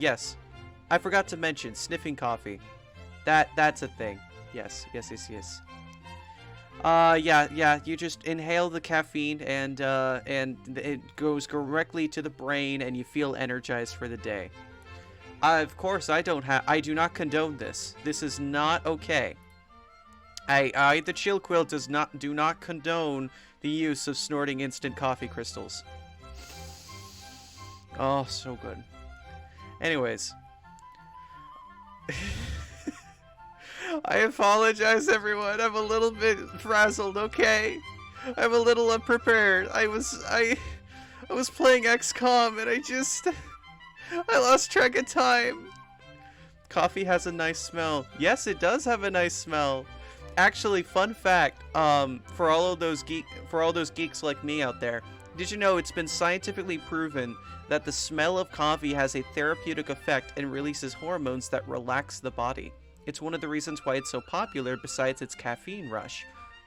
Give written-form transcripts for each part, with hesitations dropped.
Yes. I forgot to mention, sniffing coffee. That's a thing. Yes. Yeah, you just inhale the caffeine and it goes directly to the brain and you feel energized for the day. Of course, I do not condone this. This is not okay. The Thechillquil do not condone the use of snorting instant coffee crystals. Oh, so good. Anyways. I apologize, everyone. I'm a little bit frazzled, okay? I'm a little unprepared. I was playing XCOM and I lost track of time. Coffee has a nice smell. Yes, it does have a nice smell. Actually, fun fact, for all those geeks like me out there, did you know it's been scientifically proven that the smell of coffee has a therapeutic effect and releases hormones that relax the body? It's one of the reasons why it's so popular besides its caffeine rush.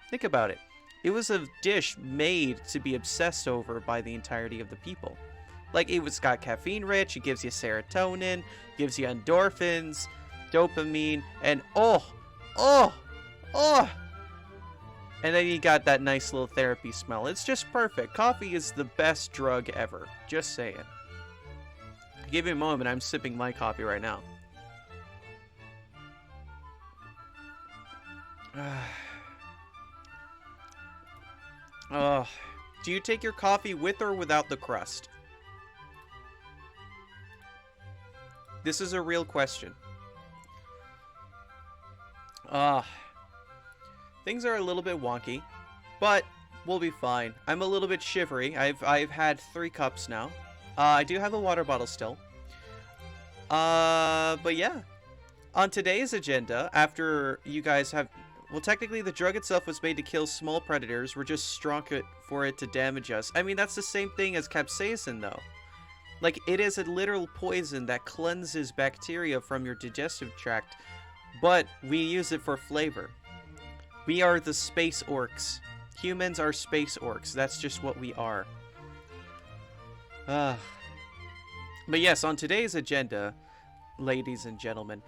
Think about it. It was a dish made to be obsessed over by the entirety of the people. Like, it's got caffeine rich, it gives you serotonin, gives you endorphins, dopamine, and oh! And then you got that nice little therapy smell. It's just perfect. Coffee is the best drug ever. Just saying. Give me a moment, I'm sipping my coffee right now. Do you take your coffee with or without the crust? This is a real question. Things are a little bit wonky, but we'll be fine. I'm a little bit shivery. I've had 3 cups now. I do have a water bottle still. But yeah. On today's agenda, after you guys have... Well, technically, the drug itself was made to kill small predators. We're just strong for it to damage us. I mean, that's the same thing as capsaicin, though. Like, it is a literal poison that cleanses bacteria from your digestive tract, but we use it for flavor. We are the space orcs. Humans are space orcs. That's just what we are. But yes, on today's agenda, ladies and gentlemen,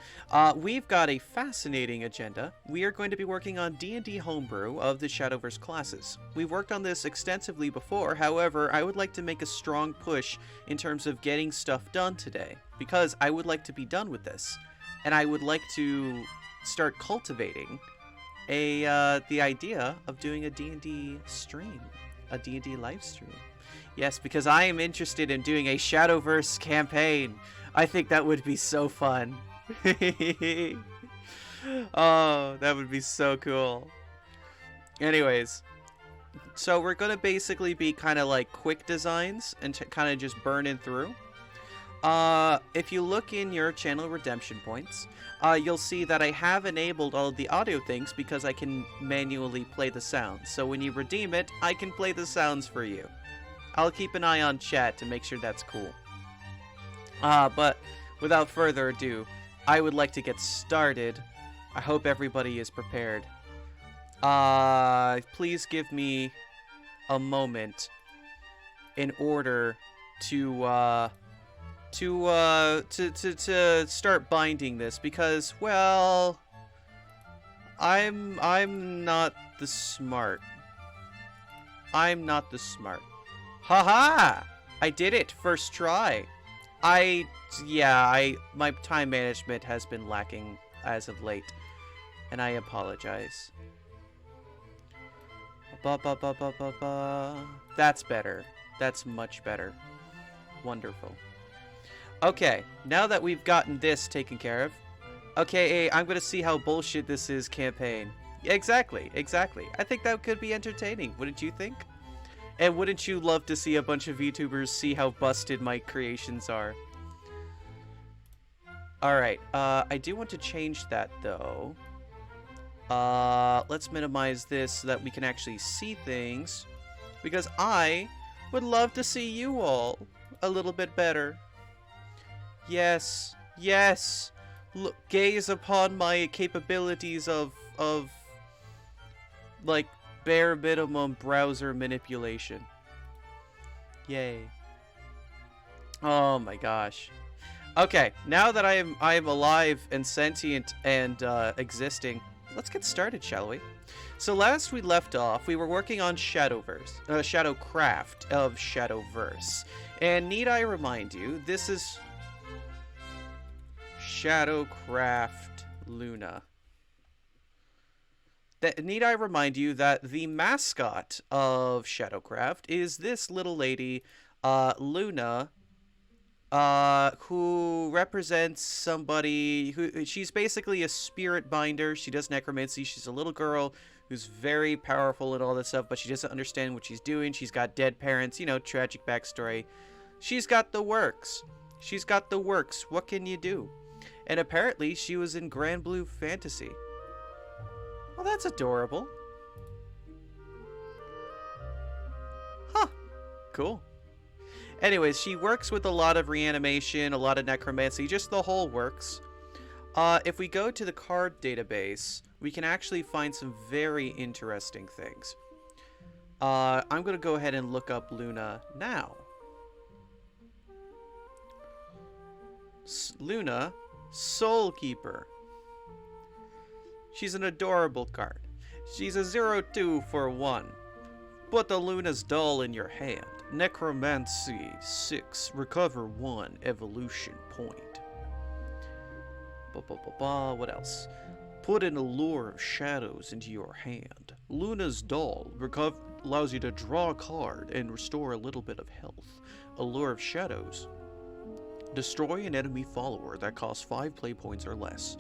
we've got a fascinating agenda. We are going to be working on D&D Homebrew of the Shadowverse classes. We've worked on this extensively before, however, I would like to make a strong push in terms of getting stuff done today, because I would like to be done with this, and I would like to start cultivating the idea of doing a D&D stream, a D&D live stream. Yes, because I am interested in doing a Shadowverse campaign. I think that would be so fun. Oh, that would be so cool. Anyways, so we're going to basically be kind of like quick designs and kind of just burning through. If you look in your channel redemption points, you'll see that I have enabled all of the audio things because I can manually play the sounds. So when you redeem it, I can play the sounds for you. I'll keep an eye on chat to make sure that's cool. But without further ado, I would like to get started. I hope everybody is prepared. Please give me a moment in order to start binding this, because, well, I'm not the smart. I'm not the smart. Haha! I did it! First try. My time management has been lacking as of late, and I apologize. That's better. That's much better. Wonderful. Okay, now that we've gotten this taken care of, okay, I'm gonna see how bullshit this is campaign. Exactly. I think that could be entertaining, wouldn't you think? And wouldn't you love to see a bunch of YouTubers see how busted my creations are? Alright, I do want to change that, though. Let's minimize this so that we can actually see things, because I would love to see you all a little bit better. Yes. Look, gaze upon my capabilities of like, bare minimum browser manipulation. Yay. Oh my gosh. Okay, now that I am alive and sentient and existing, let's get started, shall we? So last we left off, we were working on Shadowcraft of Shadowverse. And need I remind you, this is Shadowcraft Luna. Need I remind you that the mascot of Shadowcraft is this little lady, Luna, who represents somebody who, she's basically a spirit binder. She does necromancy. She's a little girl who's very powerful and all this stuff, but she doesn't understand what she's doing. She's got dead parents, you know, tragic backstory. She's got the works. She's got the works. What can you do? And apparently she was in Grand Blue Fantasy. Well, that's adorable. Huh. Cool. Anyways, she works with a lot of reanimation, a lot of necromancy, just the whole works. If we go to the card database, we can actually find some very interesting things. I'm going to go ahead and look up Luna now. Luna, Soul Keeper. She's an adorable card. She's a 0/2 for 1. Put the Luna's doll in your hand. Necromancy 6. Recover 1 evolution point. What else? Put an Allure of Shadows into your hand. Luna's doll allows you to draw a card and restore a little bit of health. Allure of Shadows. Destroy an enemy follower that costs 5 play points or less.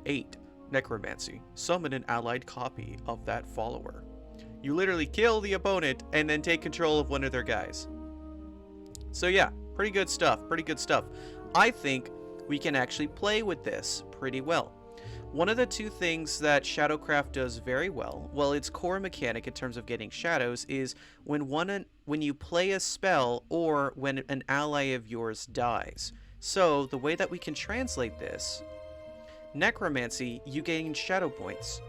8. Necromancy. Summon an allied copy of that follower. You literally kill the opponent and then take control of one of their guys. So yeah, pretty good stuff, pretty good stuff. I think we can actually play with this pretty well. One of the two things that Shadowcraft does very well, its core mechanic in terms of getting shadows, is when you play a spell or when an ally of yours dies. So the way that we can translate this, Necromancy, you gain shadow points.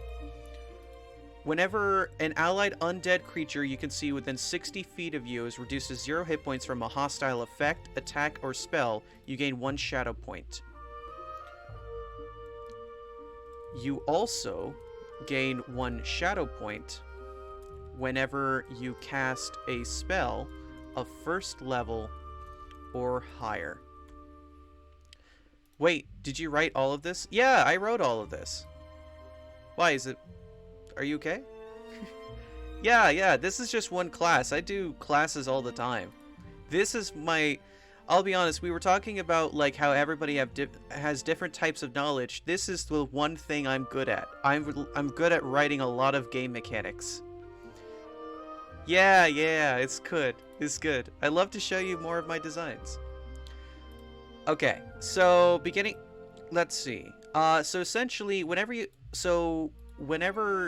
Whenever an allied undead creature you can see within 60 feet of you is reduced to 0 hit points from a hostile effect, attack, or spell, you gain 1 shadow point. You also gain 1 shadow point whenever you cast a spell of 1st level or higher. Wait, did you write all of this? Yeah, I wrote all of this. Why is it... Are you okay? Yeah, this is just one class. I do classes all the time. This is my... I'll be honest, we were talking about like how everybody has different types of knowledge. This is the one thing I'm good at. I'm good at writing a lot of game mechanics. Yeah, it's good. It's good. I love to show you more of my designs. Okay, so beginning... Let's see. So essentially, whenever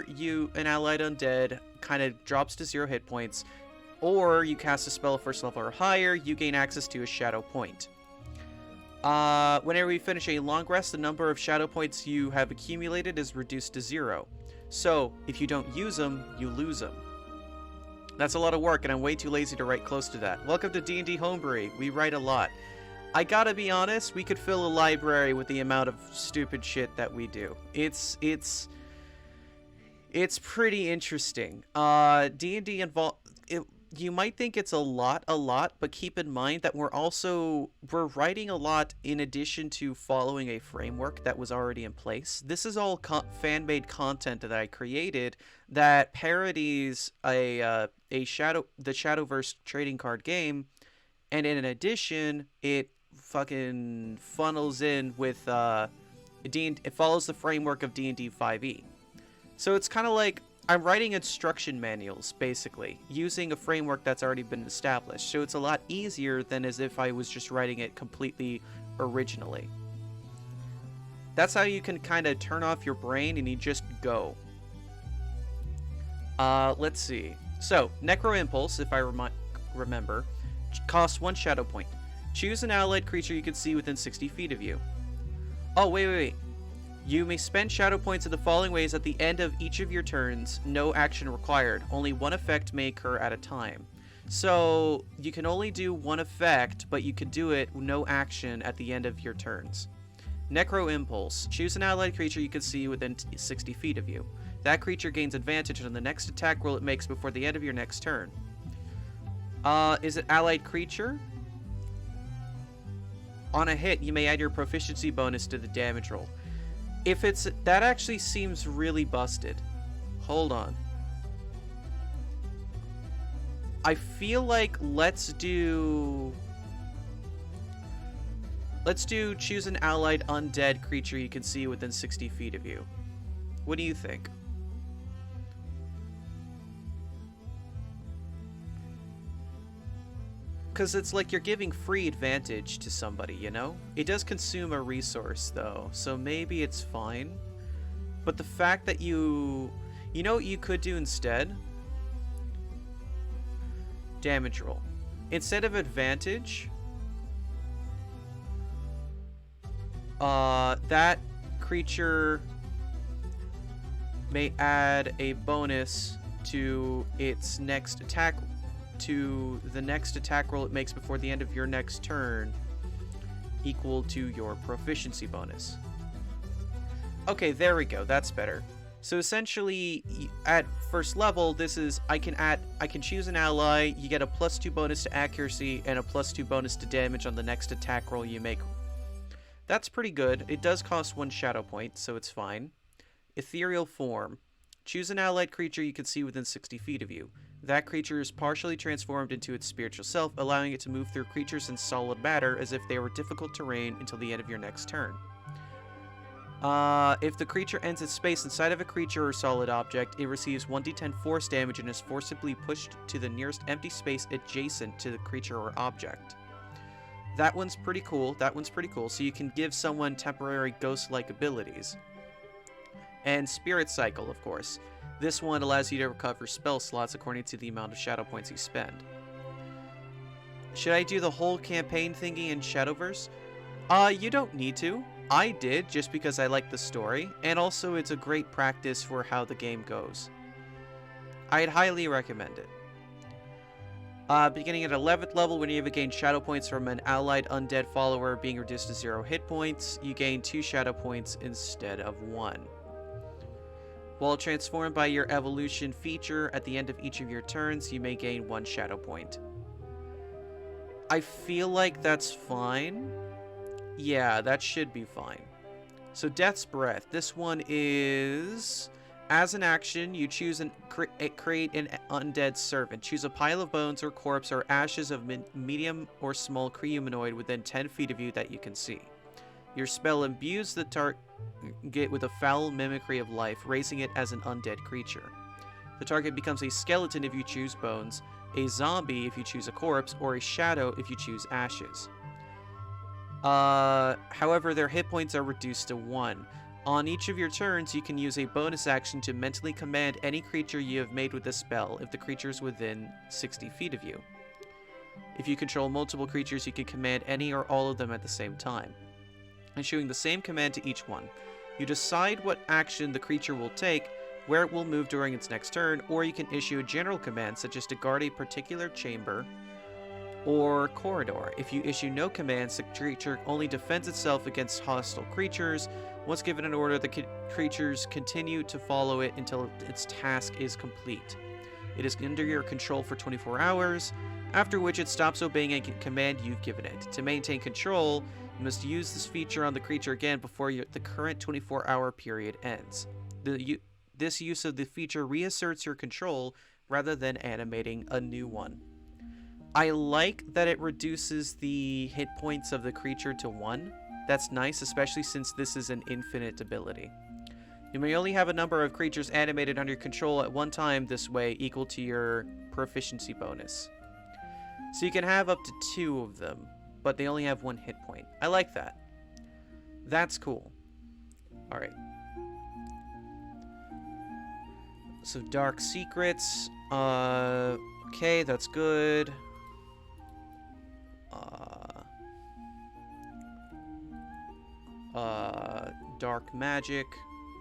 an allied undead kind of drops to 0 hit points, or you cast a spell of 1st level or higher, you gain access to a shadow point. Whenever you finish a long rest, the number of shadow points you have accumulated is reduced to 0. So, if you don't use them, you lose them. That's a lot of work, and I'm way too lazy to write close to that. Welcome to D&D Homebrew. We write a lot. I gotta be honest, we could fill a library with the amount of stupid shit that we do. It's pretty interesting. D&D you might think it's a lot, but keep in mind that we're writing a lot in addition to following a framework that was already in place. This is all fan-made content that I created that parodies the Shadowverse trading card game, and in addition, it fucking funnels in with it follows the framework of D&D 5e. So it's kind of like I'm writing instruction manuals, basically, using a framework that's already been established. So it's a lot easier than as if I was just writing it completely originally. That's how you can kind of turn off your brain and you just go. Let's see. So, Necro Impulse, if I remember, costs 1 shadow point. Choose an allied creature you can see within 60 feet of you. Oh, wait. You may spend shadow points in the following ways at the end of each of your turns. No action required. Only one effect may occur at a time. So you can only do one effect, but you can do it no action at the end of your turns. Necro Impulse. Choose an allied creature you can see within 60 feet of you. That creature gains advantage on the next attack roll it makes before the end of your next turn. Is it allied creature? On a hit, you may add your proficiency bonus to the damage roll. If it's... That actually seems really busted. Hold on. I feel like let's do choose an allied undead creature you can see within 60 feet of you. What do you think? Because it's like you're giving free advantage to somebody, you know? It does consume a resource, though, so maybe it's fine. But the fact that you know what you could do instead? Damage roll. Instead of advantage, that creature may add a bonus to its next attack, to the next attack roll it makes before the end of your next turn, equal to your proficiency bonus. Okay, there we go. That's better. So essentially, at first level, this is I can choose an ally. You get a +2 bonus to accuracy and a +2 bonus to damage on the next attack roll you make. That's pretty good. It does cost 1 shadow point, so it's fine. Ethereal Form. Choose an allied creature you can see within 60 feet of you. That creature is partially transformed into its spiritual self, allowing it to move through creatures in solid matter as if they were difficult terrain until the end of your next turn. If the creature ends its space inside of a creature or solid object, it receives 1d10 force damage and is forcibly pushed to the nearest empty space adjacent to the creature or object. That one's pretty cool. So you can give someone temporary ghost-like abilities. And Spirit Cycle, of course. This one allows you to recover spell slots according to the amount of shadow points you spend. Should I do the whole campaign thingy in Shadowverse? You don't need to. I did, just because I like the story, and also it's a great practice for how the game goes. I'd highly recommend it. Beginning at 11th level, when you have gained shadow points from an allied undead follower being reduced to 0 hit points, you gain 2 shadow points instead of 1. While transformed by your evolution feature at the end of each of your turns, you may gain 1 shadow point. I feel like that's fine. Yeah, that should be fine. So Death's Breath. This one is... As an action, you choose and create an undead servant. Choose a pile of bones or corpse or ashes of medium or small humanoid within 10 feet of you that you can see. Your spell imbues the target with a foul mimicry of life, raising it as an undead creature. The target becomes a skeleton if you choose bones, a zombie if you choose a corpse, or a shadow if you choose ashes. However, their hit points are reduced to 1. On each of your turns, you can use a bonus action to mentally command any creature you have made with this spell if the creature is within 60 feet of you. If you control multiple creatures, you can command any or all of them at the same time, issuing the same command to each one. You decide what action the creature will take, where it will move during its next turn, or you can issue a general command such as to guard a particular chamber or corridor. If you issue no commands, the creature only defends itself against hostile creatures. Once given an order, the creatures continue to follow it until its task is complete. It is under your control for 24 hours, after which it stops obeying a command you've given it. To maintain control, you must use this feature on the creature again before the current 24-hour period ends. This use of the feature reasserts your control rather than animating a new one. I like that it reduces the hit points of the creature to 1. That's nice, especially since this is an infinite ability. You may only have a number of creatures animated under your control at one time this way, equal to your proficiency bonus. So you can have up to 2 of them, but they only have 1 hit point. I like that. That's cool. Alright. So Dark Secrets. Okay, that's good. Dark Magic,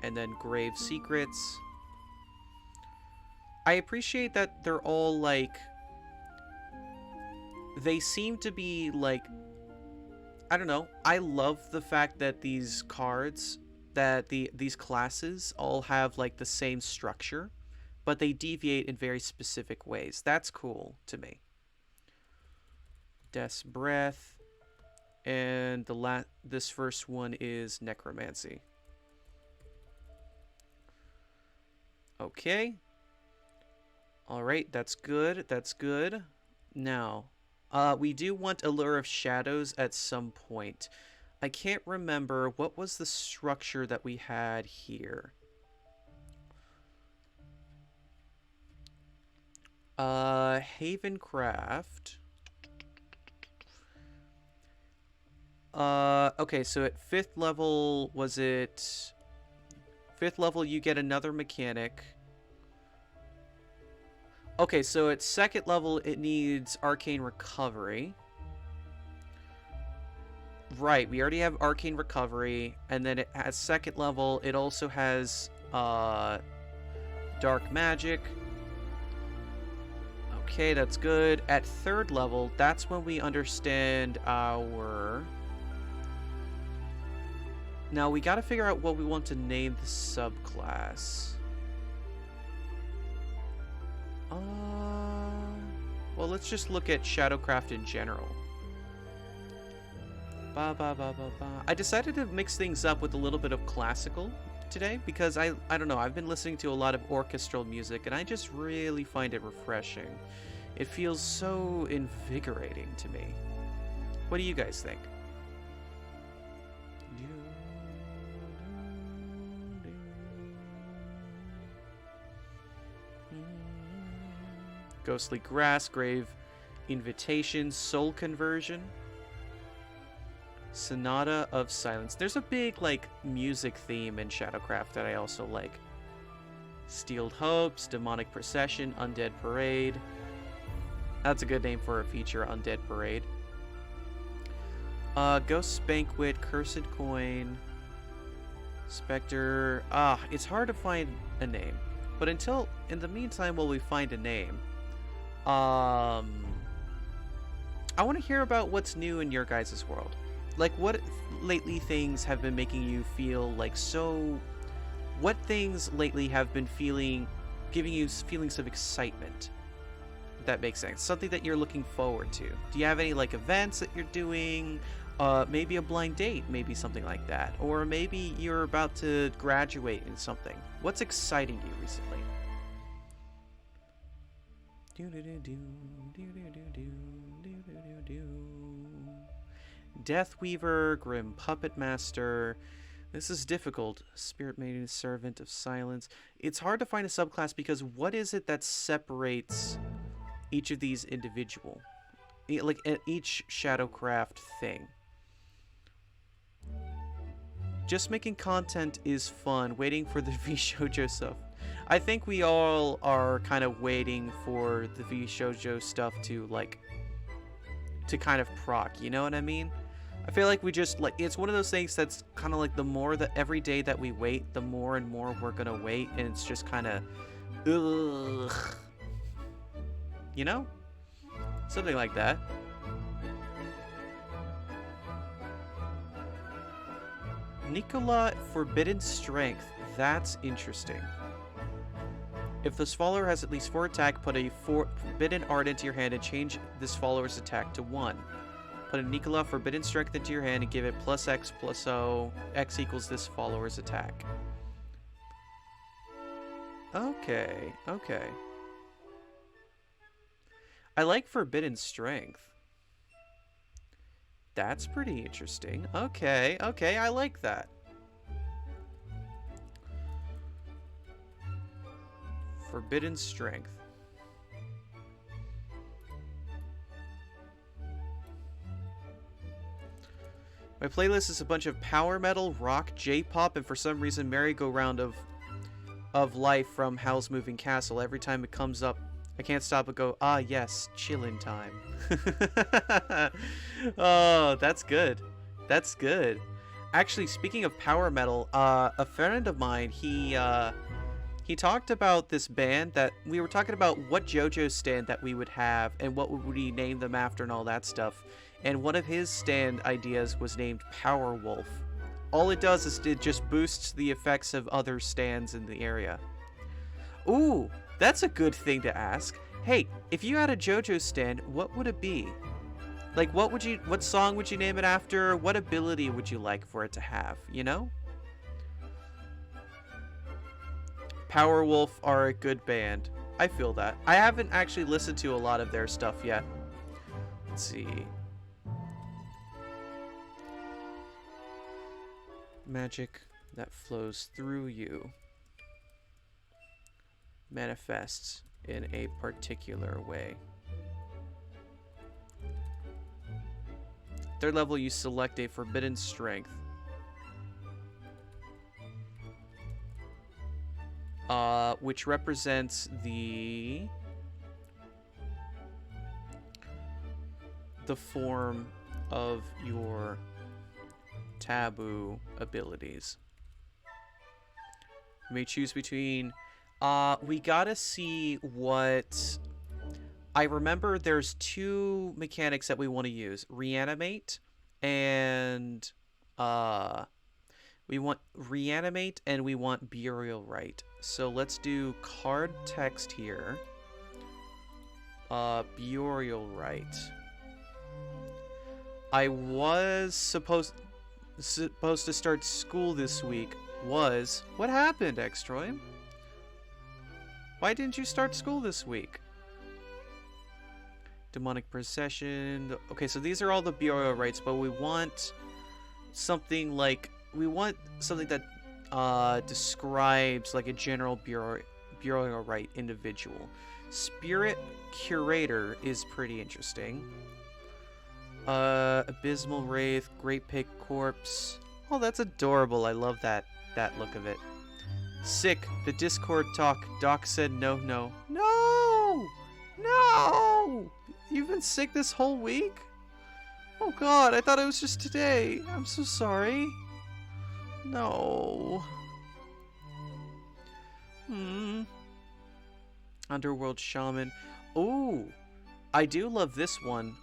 and then Grave Secrets. I appreciate that they're all, like, they seem to be like, I don't know. I love the fact that these cards, that these classes all have like the same structure, but they deviate in very specific ways. That's cool to me. Death's Breath, and this first one is Necromancy. Okay. All right, that's good. That's good. Now, we do want Allure of Shadows at some point. I can't remember what was the structure that we had here. Havencraft. Okay, so at 5th level, was it 5th level you get another mechanic. Okay, so at 2nd level it needs Arcane Recovery. Right, we already have Arcane Recovery, and then at 2nd level it also has Dark Magic. Okay, that's good. At 3rd level, that's when we understand our... Now, we gotta figure out what we want to name the subclass. Well, let's just look at Shadowcraft in general. I decided to mix things up with a little bit of classical today because I don't know, I've been listening to a lot of orchestral music and I just really find it refreshing. It feels so invigorating to me. What do you guys think? Ghostly Grass, Grave Invitation, Soul Conversion, Sonata of Silence. There's a big, like, music theme in Shadowcraft that I also like. Steeled Hopes, Demonic Procession, Undead Parade. That's a good name for a feature, Undead Parade. Ghost's Banquet, Cursed Coin, Spectre. It's hard to find a name. But in the meantime, while we find a name, I want to hear about what's new in your guys' world. Like, what lately things have been making you feel like so... What things lately have been giving you feelings of excitement? If that makes sense. Something that you're looking forward to. Do you have any, like, events that you're doing? Maybe a blind date, maybe something like that. Or maybe you're about to graduate in something. What's exciting you recently? Deathweaver, Grim Puppet Master. This is difficult. Spirit Maiden, Servant of Silence. It's hard to find a subclass because what is it that separates each of these individual? Like each Shadowcraft thing. Just making content is fun. Waiting for the VShojo stuff. I think we all are kind of waiting for the VShojo stuff to kind of proc, you know what I mean? I feel like we just, like, it's one of those things that's kind of like the more that every day that we wait, the more and more we're gonna wait, and it's just kind of, ugh. You know? Something like that. Nicola, Forbidden Strength. That's interesting. If this follower has at least 4 attack, put a Forbidden Art into your hand and change this follower's attack to 1. Put a Nicola Forbidden Strength into your hand and give it plus X plus O. X equals this follower's attack. Okay, okay. I like Forbidden Strength. That's pretty interesting. Okay, okay, I like that. Forbidden Strength. My playlist is a bunch of power metal, rock, J-pop, and for some reason merry-go-round of life from Howl's Moving Castle. Every time it comes up, I can't stop but go, ah yes, chillin' time. Oh, that's good. That's good. Actually, speaking of power metal, a friend of mine, he he talked about this band that we were talking about what JoJo stand that we would have and what would we name them after and all that stuff. And one of his stand ideas was named Power Wolf. All it does is it just boosts the effects of other stands in the area. Ooh, that's a good thing to ask. Hey, if you had a JoJo stand, what would it be? Like, what song would you name it after? What ability would you like for it to have, you know? Power Wolf are a good band. I feel that. I haven't actually listened to a lot of their stuff yet. Let's see. Magic that flows through you manifests in a particular way. Third level, you select a forbidden strength. Which represents the form of your taboo abilities. You may choose between. We gotta see what. I remember there's two mechanics that we want to use: reanimate and we want reanimate and we want burial rite. So let's do card text here. Burial rite. I was supposed to start school this week. What happened, Extroim? Why didn't you start school this week? Demonic procession. Okay, so these are all the burial rites, but we want something like that describes like a general burial rite individual. Spirit curator is pretty interesting. Abysmal wraith, great pig corpse. Oh, that's adorable. I love that look of it. Sick. The Discord talk. Doc said no. You've been sick this whole week? Oh god, I thought it was just today. I'm so sorry. No. Underworld Shaman. Ooh, I do love this one.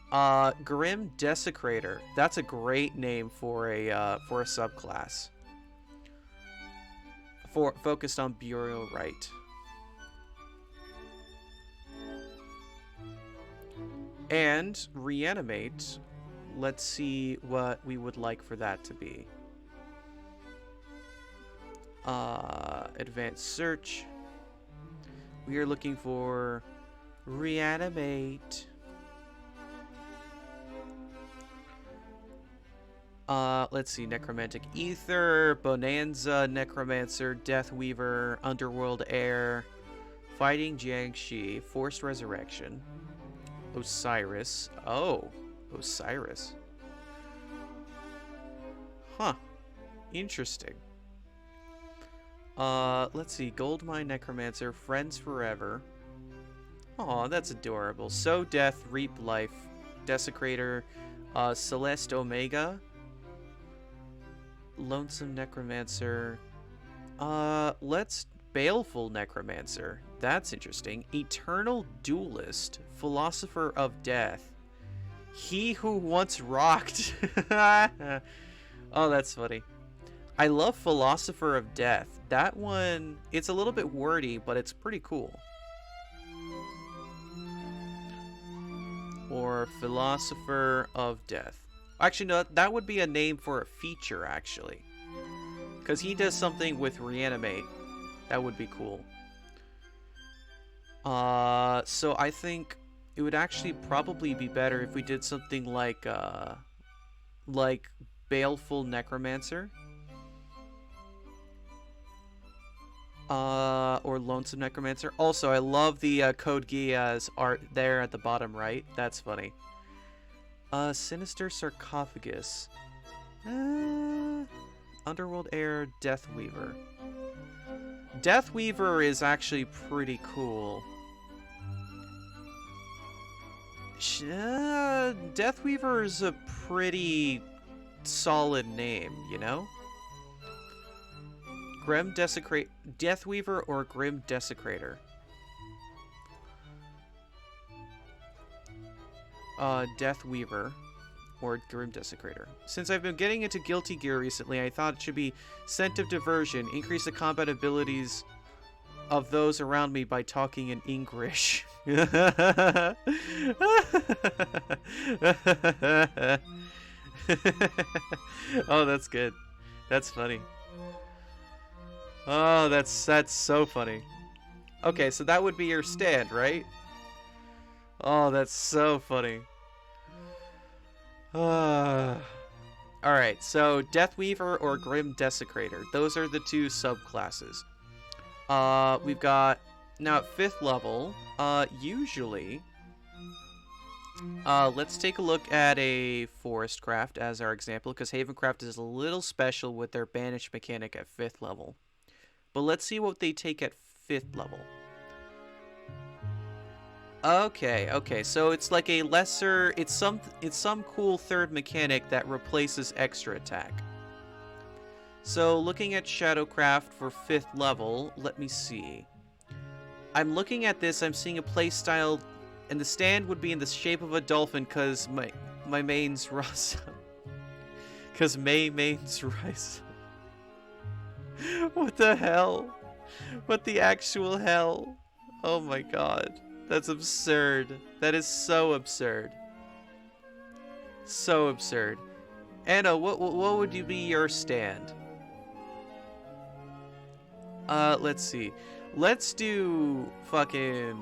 Grim Desecrator. That's a great name for a subclass. Focused on burial rite. And reanimate. Let's see what we would like for that to be. Advanced search. We are looking for reanimate. Let's see. Necromantic Ether, Bonanza, Necromancer, Deathweaver, Underworld Air, Fighting Jiangshi, Forced Resurrection, Osiris. Oh, Osiris. Huh. Interesting. Let's see. Goldmine Necromancer, Friends Forever. Aw, that's adorable. Sow Death, Reap Life, Desecrator, Celeste Omega, Lonesome Necromancer. Let's Baleful Necromancer. That's interesting. Eternal Duelist, Philosopher of Death. He who once rocked. Oh, that's funny. I love Philosopher of Death. That one, it's a little bit wordy, but it's pretty cool. Or Philosopher of Death. Actually, no, that would be a name for a feature, actually. Because he does something with Reanimate. That would be cool. So I think it would actually probably be better if we did something like Baleful Necromancer. Or Lonesome Necromancer. Also, I love the Code Geass art there at the bottom right. That's funny. Sinister Sarcophagus. Underworld Air, Deathweaver. Deathweaver is actually pretty cool. Deathweaver is a pretty solid name, you know? Deathweaver or Grim Desecrator? Deathweaver or Grim Desecrator. Since I've been getting into Guilty Gear recently, I thought it should be Scent of Diversion. Increase the combat abilities of those around me by talking in English. Oh, that's good. That's funny. Oh, that's so funny. Okay, so that would be your stand, right? Oh, that's so funny. Alright, so Deathweaver or Grim Desecrator. Those are the two subclasses. We've got... Now, at 5th level, usually... let's take a look at a Forestcraft as our example, because Havencraft is a little special with their Banish mechanic at 5th level. But let's see what they take at 5th level. Okay, so it's like a lesser... It's some cool third mechanic that replaces extra attack. So, looking at Shadowcraft for 5th level, let me see. I'm looking at this, I'm seeing a playstyle, and the stand would be in the shape of a dolphin, because my main's Rasa. Because main's Rasa. What the hell? What the actual hell? Oh my god. That's absurd. That is so absurd. So absurd. Anna, what would be your stand? Let's see. Let's do fucking...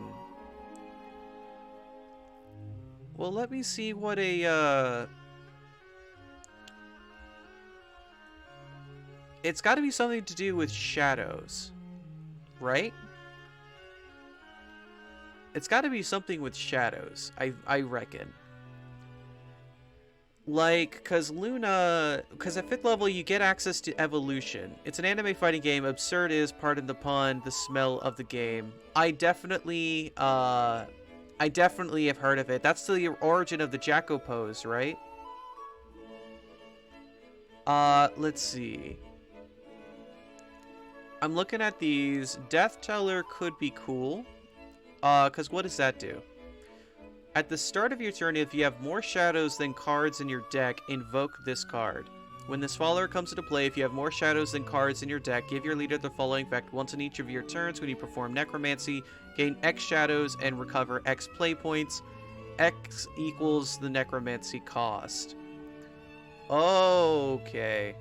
Well, let me see what a, It's gotta be something to do with shadows. Right? It's gotta be something with shadows, I reckon. Like, because at 5th level you get access to evolution. It's an anime fighting game. Absurd is, pardon the pun, the smell of the game. I definitely have heard of it. That's the origin of the Jacko pose, right? Let's see. I'm looking at these. Death Teller could be cool. Because what does that do? At the start of your turn, if you have more shadows than cards in your deck, invoke this card. When this follower comes into play, if you have more shadows than cards in your deck, give your leader the following effect once in each of your turns. When you perform Necromancy, gain X shadows and recover X play points. X equals the Necromancy cost. Okay.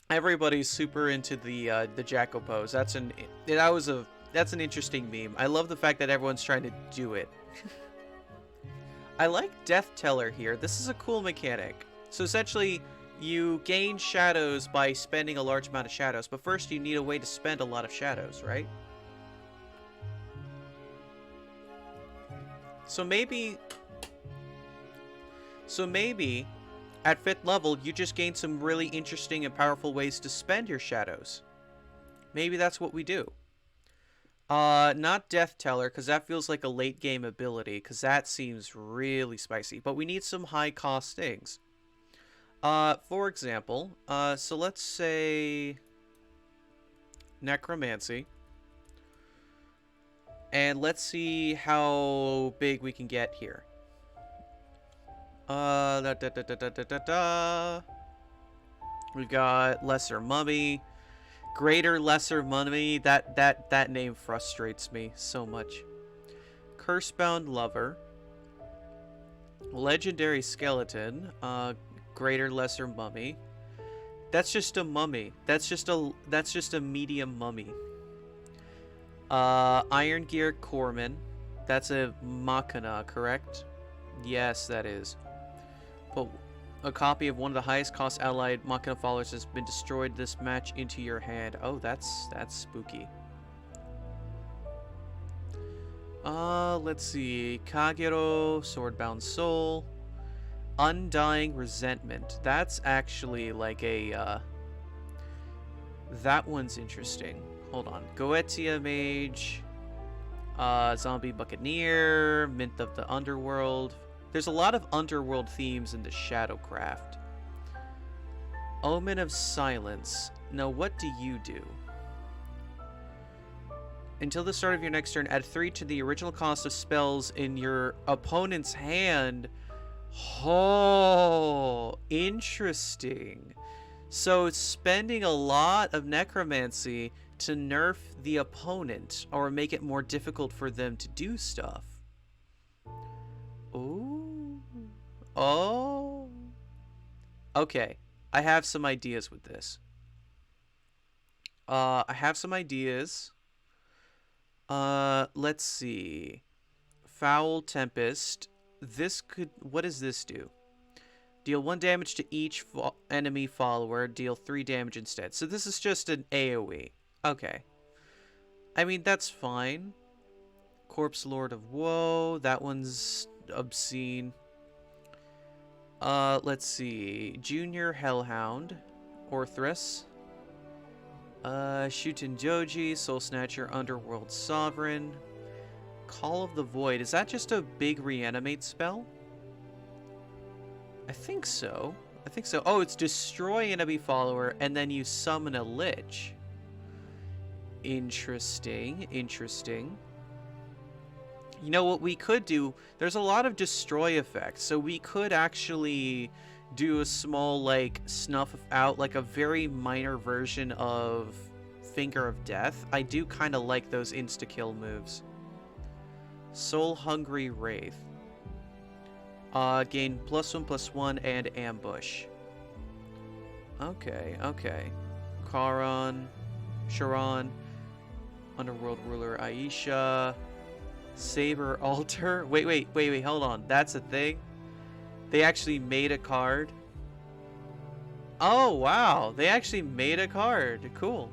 Everybody's super into the Jacko pose. That's an interesting meme. I love the fact that everyone's trying to do it. I like Death Teller here. This is a cool mechanic. So essentially, you gain shadows by spending a large amount of shadows, but first you need a way to spend a lot of shadows, right? So maybe at 5th level, you just gain some really interesting and powerful ways to spend your shadows. Maybe that's what we do. Not Death Teller, because that feels like a late game ability, because that seems really spicy. But we need some high cost things. For example, so let's say Necromancy. And let's see how big we can get here. We got Lesser Mummy. Greater Lesser Mummy. That name frustrates me so much. Cursebound Lover. Legendary Skeleton. Greater Lesser Mummy. That's just a mummy. That's just a medium mummy. Iron Gear Corpsman. That's a Machina, correct? Yes, that is. But a copy of one of the highest cost allied Machina followers has been destroyed this match into your hand. Oh, that's spooky. Let's see. Kagero, Swordbound Soul. Undying Resentment. That's actually like a, that one's interesting. Hold on. Goetia Mage. Zombie Buccaneer. Mint of the Underworld. There's a lot of Underworld themes in the Shadowcraft. Omen of Silence. Now, what do you do? Until the start of your next turn, add 3 to the original cost of spells in your opponent's hand. Oh, interesting. So it's spending a lot of necromancy to nerf the opponent or make it more difficult for them to do stuff. Ooh. Oh. Okay. I have some ideas with this. Let's see. Foul Tempest. This could... What does this do? Deal 1 damage to each enemy follower. Deal 3 damage instead. So this is just an AoE. Okay. I mean, that's fine. Corpse Lord of Woe. That one's obscene. Let's see. Junior Hellhound. Orthrus. Shuten Joji. Soul Snatcher. Underworld Sovereign. Call of the Void. Is that just a big reanimate spell? I think so. Oh, it's destroy enemy follower, and then you summon a lich. Interesting. You know what we could do? There's a lot of destroy effects, so we could actually do a small, like, snuff out, like a very minor version of Finger of Death. I do kind of like those insta-kill moves. Soul Hungry Wraith. Gain +1/+1 and ambush. Okay. Sharon. Underworld Ruler Aisha. Saber Altar. Wait, hold on. That's a thing? They actually made a card? Oh, wow. They actually made a card. Cool.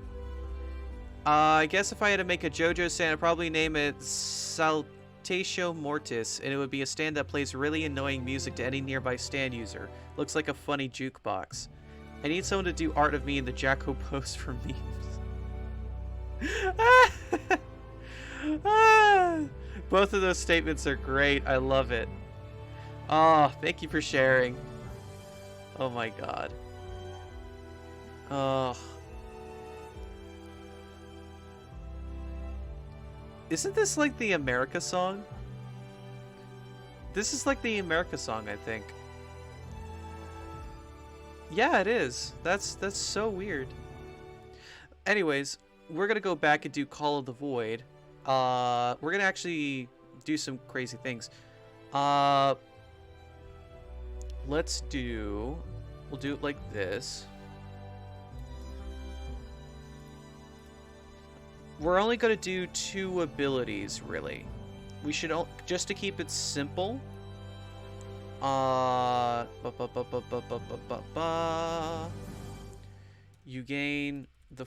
I guess if I had to make a JoJo stand, I'd probably name it Saltatio Mortis, and it would be a stand that plays really annoying music to any nearby stand user. Looks like a funny jukebox. I need someone to do art of me in the Jacko pose for memes. Both of those statements are great. I love it. Oh, thank you for sharing. Oh my god. Oh. Isn't this like the America song? This is like the America song, I think. Yeah, it is. That's so weird. Anyways, we're gonna go back and do Call of the Void. We're gonna actually do some crazy things. We'll do it like this. We're only going to do 2 abilities, really. We should, just to keep it simple. You gain the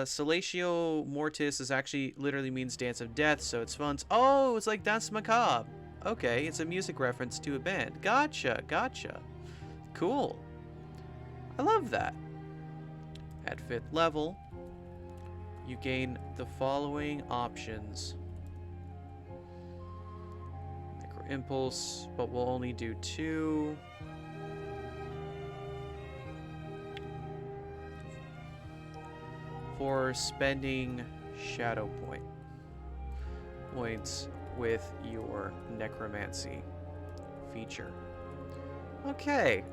Salatio Mortis is actually literally means Dance of Death, so it's fun. Oh, it's like Dance Macabre. Okay, it's a music reference to a band. Gotcha. Cool. I love that. At 5th level, you gain the following options. Necro Impulse, but we'll only do 2. For spending Shadow points with your Necromancy feature. Okay,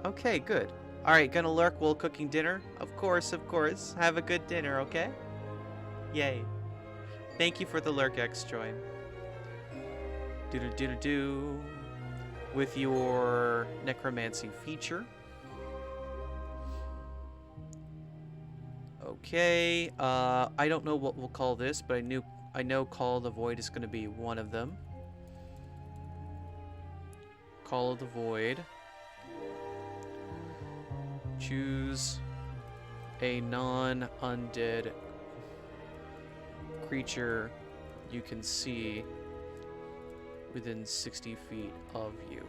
good. Alright, gonna lurk while cooking dinner? Of course. Have a good dinner, okay? Yay. Thank you for the lurk, X-Join. Do-do-do-do-do. With your Necromancy feature. Okay, I don't know what we'll call this, but I know Call of the Void is going to be one of them. Call of the Void. Choose a non-undead creature you can see within 60 feet of you.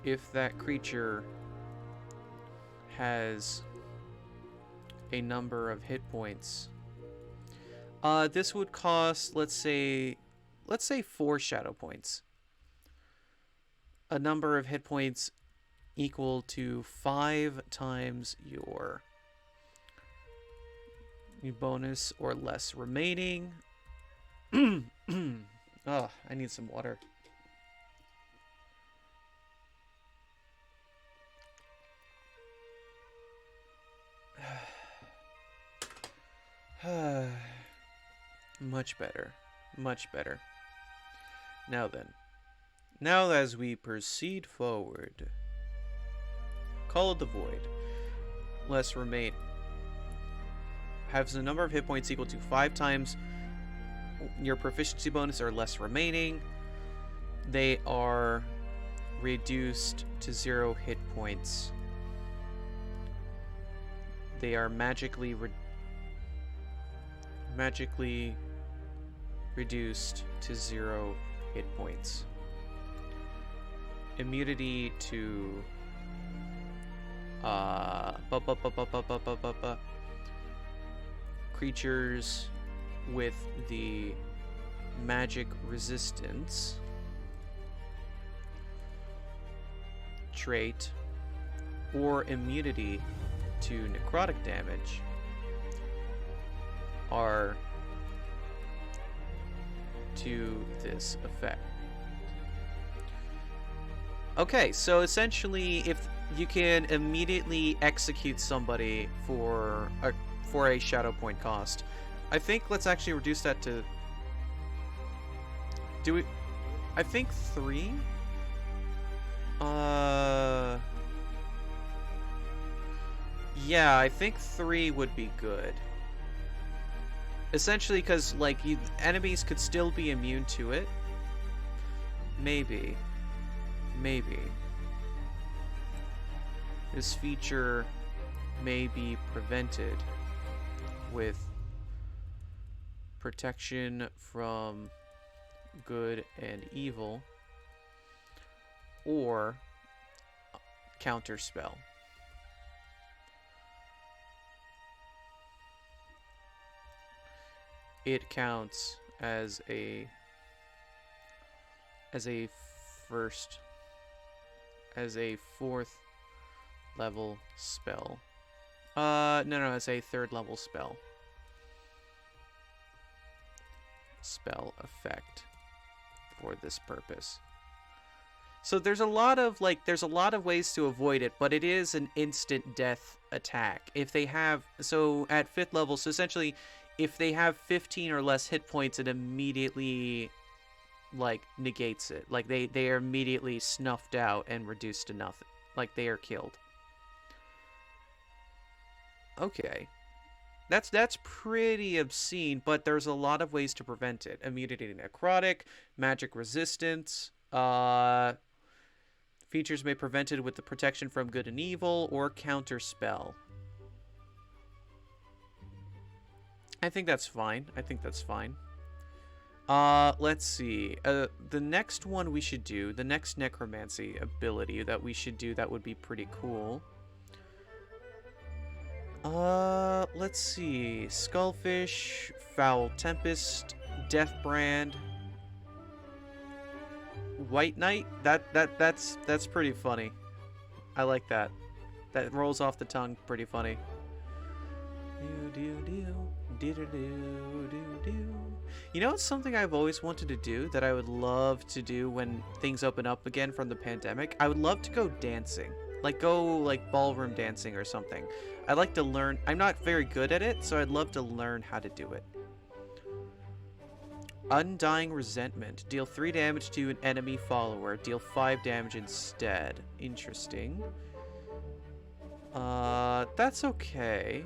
If that creature has a number of hit points, this would cost, let's say 4 shadow points. A number of hit points equal to 5 times your bonus or less remaining. Oh, I need some water. Much better. Much better. Now then. Now as we proceed forward. Call of the Void. Less remain. Has a number of hit points equal to 5 times your proficiency bonus or less remaining. They are reduced to 0 hit points. They are magically reduced to 0 hit points. Immunity to creatures with the magic resistance trait or immunity to necrotic damage are to this effect. Okay, so essentially, if you can immediately execute somebody for a shadow point cost, I think let's actually reduce that to. Do we? I think 3. Yeah, I think 3 would be good. Essentially, because like enemies could still be immune to it. Maybe. This feature may be prevented with protection from good and evil or counterspell. It counts as a fourth level spell. No, as a 3rd level spell. Spell effect for this purpose. So there's a lot of ways to avoid it, but it is an instant death attack. If they have, so at 5th level, so essentially if they have 15 or less hit points, it immediately like negates it. Like they are immediately snuffed out and reduced to nothing. Like they are killed. Okay. That's pretty obscene, but there's a lot of ways to prevent it. Immunity to necrotic, magic resistance, features may prevent it with the protection from good and evil, or counterspell. I think that's fine. Let's see. The next one we should do, the next necromancy ability that we should do that would be pretty cool. Let's see. Skullfish, Foul Tempest, Deathbrand, White Knight. That's pretty funny. I like that. That rolls off the tongue pretty funny. You know, it's something I've always wanted to do that I would love to do when things open up again from the pandemic. I would love to go dancing. Like, go, like, ballroom dancing or something. I'd like to learn. I'm not very good at it, so I'd love to learn how to do it. Undying Resentment. Deal 3 damage to an enemy follower. Deal 5 damage instead. Interesting. That's okay.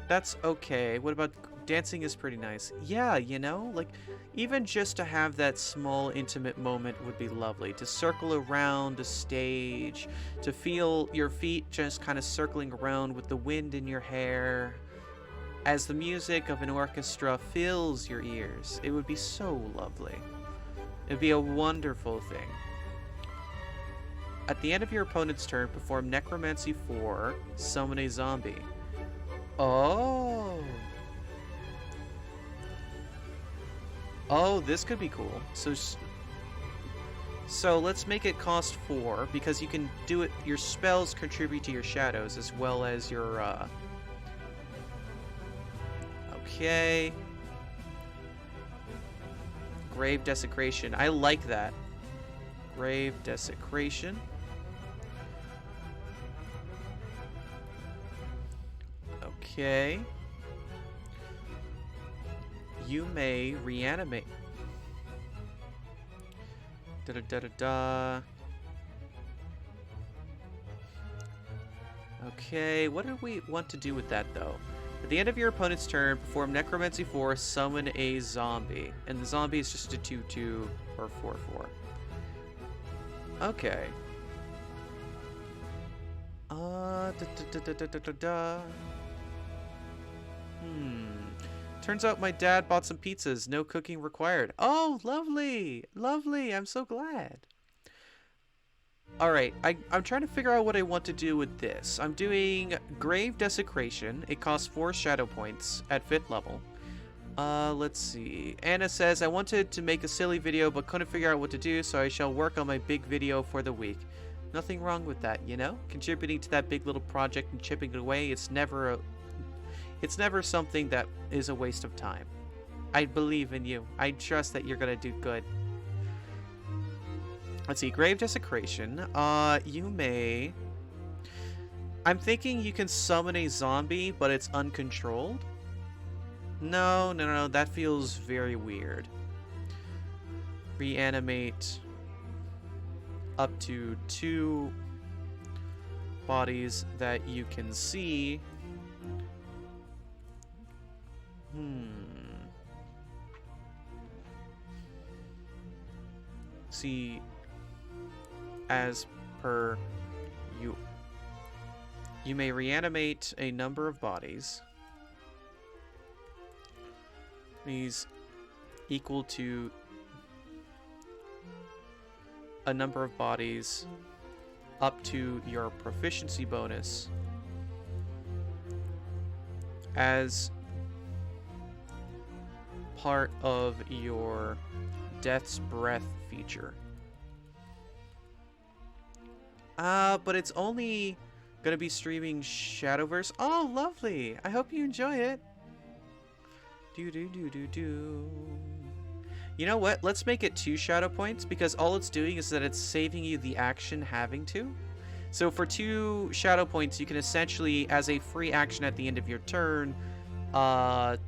That's okay. What about dancing is pretty nice. Yeah, you know, like even just to have that small intimate moment would be lovely. To circle around a stage, to feel your feet just kind of circling around with the wind in your hair as the music of an orchestra fills your ears. It would be so lovely. It'd be a wonderful thing. At the end of your opponent's turn, perform Necromancy 4, summon a zombie. Oh. Oh, this could be cool. So So let's make it cost 4, because you can do it. Your spells contribute to your shadows as well as your, Okay. Grave Desecration. I like that. Grave Desecration. Okay. You may reanimate. Da-da-da-da-da. Okay, what do we want to do with that, though? At the end of your opponent's turn, perform Necromancy 4, summon a zombie. And the zombie is just a 2/2 or 4/4. Okay. Da-da-da-da-da-da-da. Turns out my dad bought some pizzas, no cooking required. Oh, lovely! Lovely, I'm so glad. Alright, I'm trying to figure out what I want to do with this. I'm doing Grave Desecration. It costs 4 shadow points at 5th level. Let's see. Anna says, I wanted to make a silly video but couldn't figure out what to do, so I shall work on my big video for the week. Nothing wrong with that, you know? Contributing to that big little project and chipping it away, it's never something that is a waste of time. I believe in you. I trust that you're gonna do good. Let's see, Grave Desecration. You may... I'm thinking you can summon a zombie, but it's uncontrolled. No, that feels very weird. Reanimate up to 2 bodies that you can see. See, as per you may reanimate a number of bodies. These equal to a number of bodies up to your proficiency bonus as part of your Death's Breath feature. But it's only gonna be streaming Shadowverse. Oh, lovely! I hope you enjoy it. Do. You know what? Let's make it 2 shadow points, because all it's doing is that it's saving you the action having to. So for 2 shadow points, you can essentially, as a free action at the end of your turn,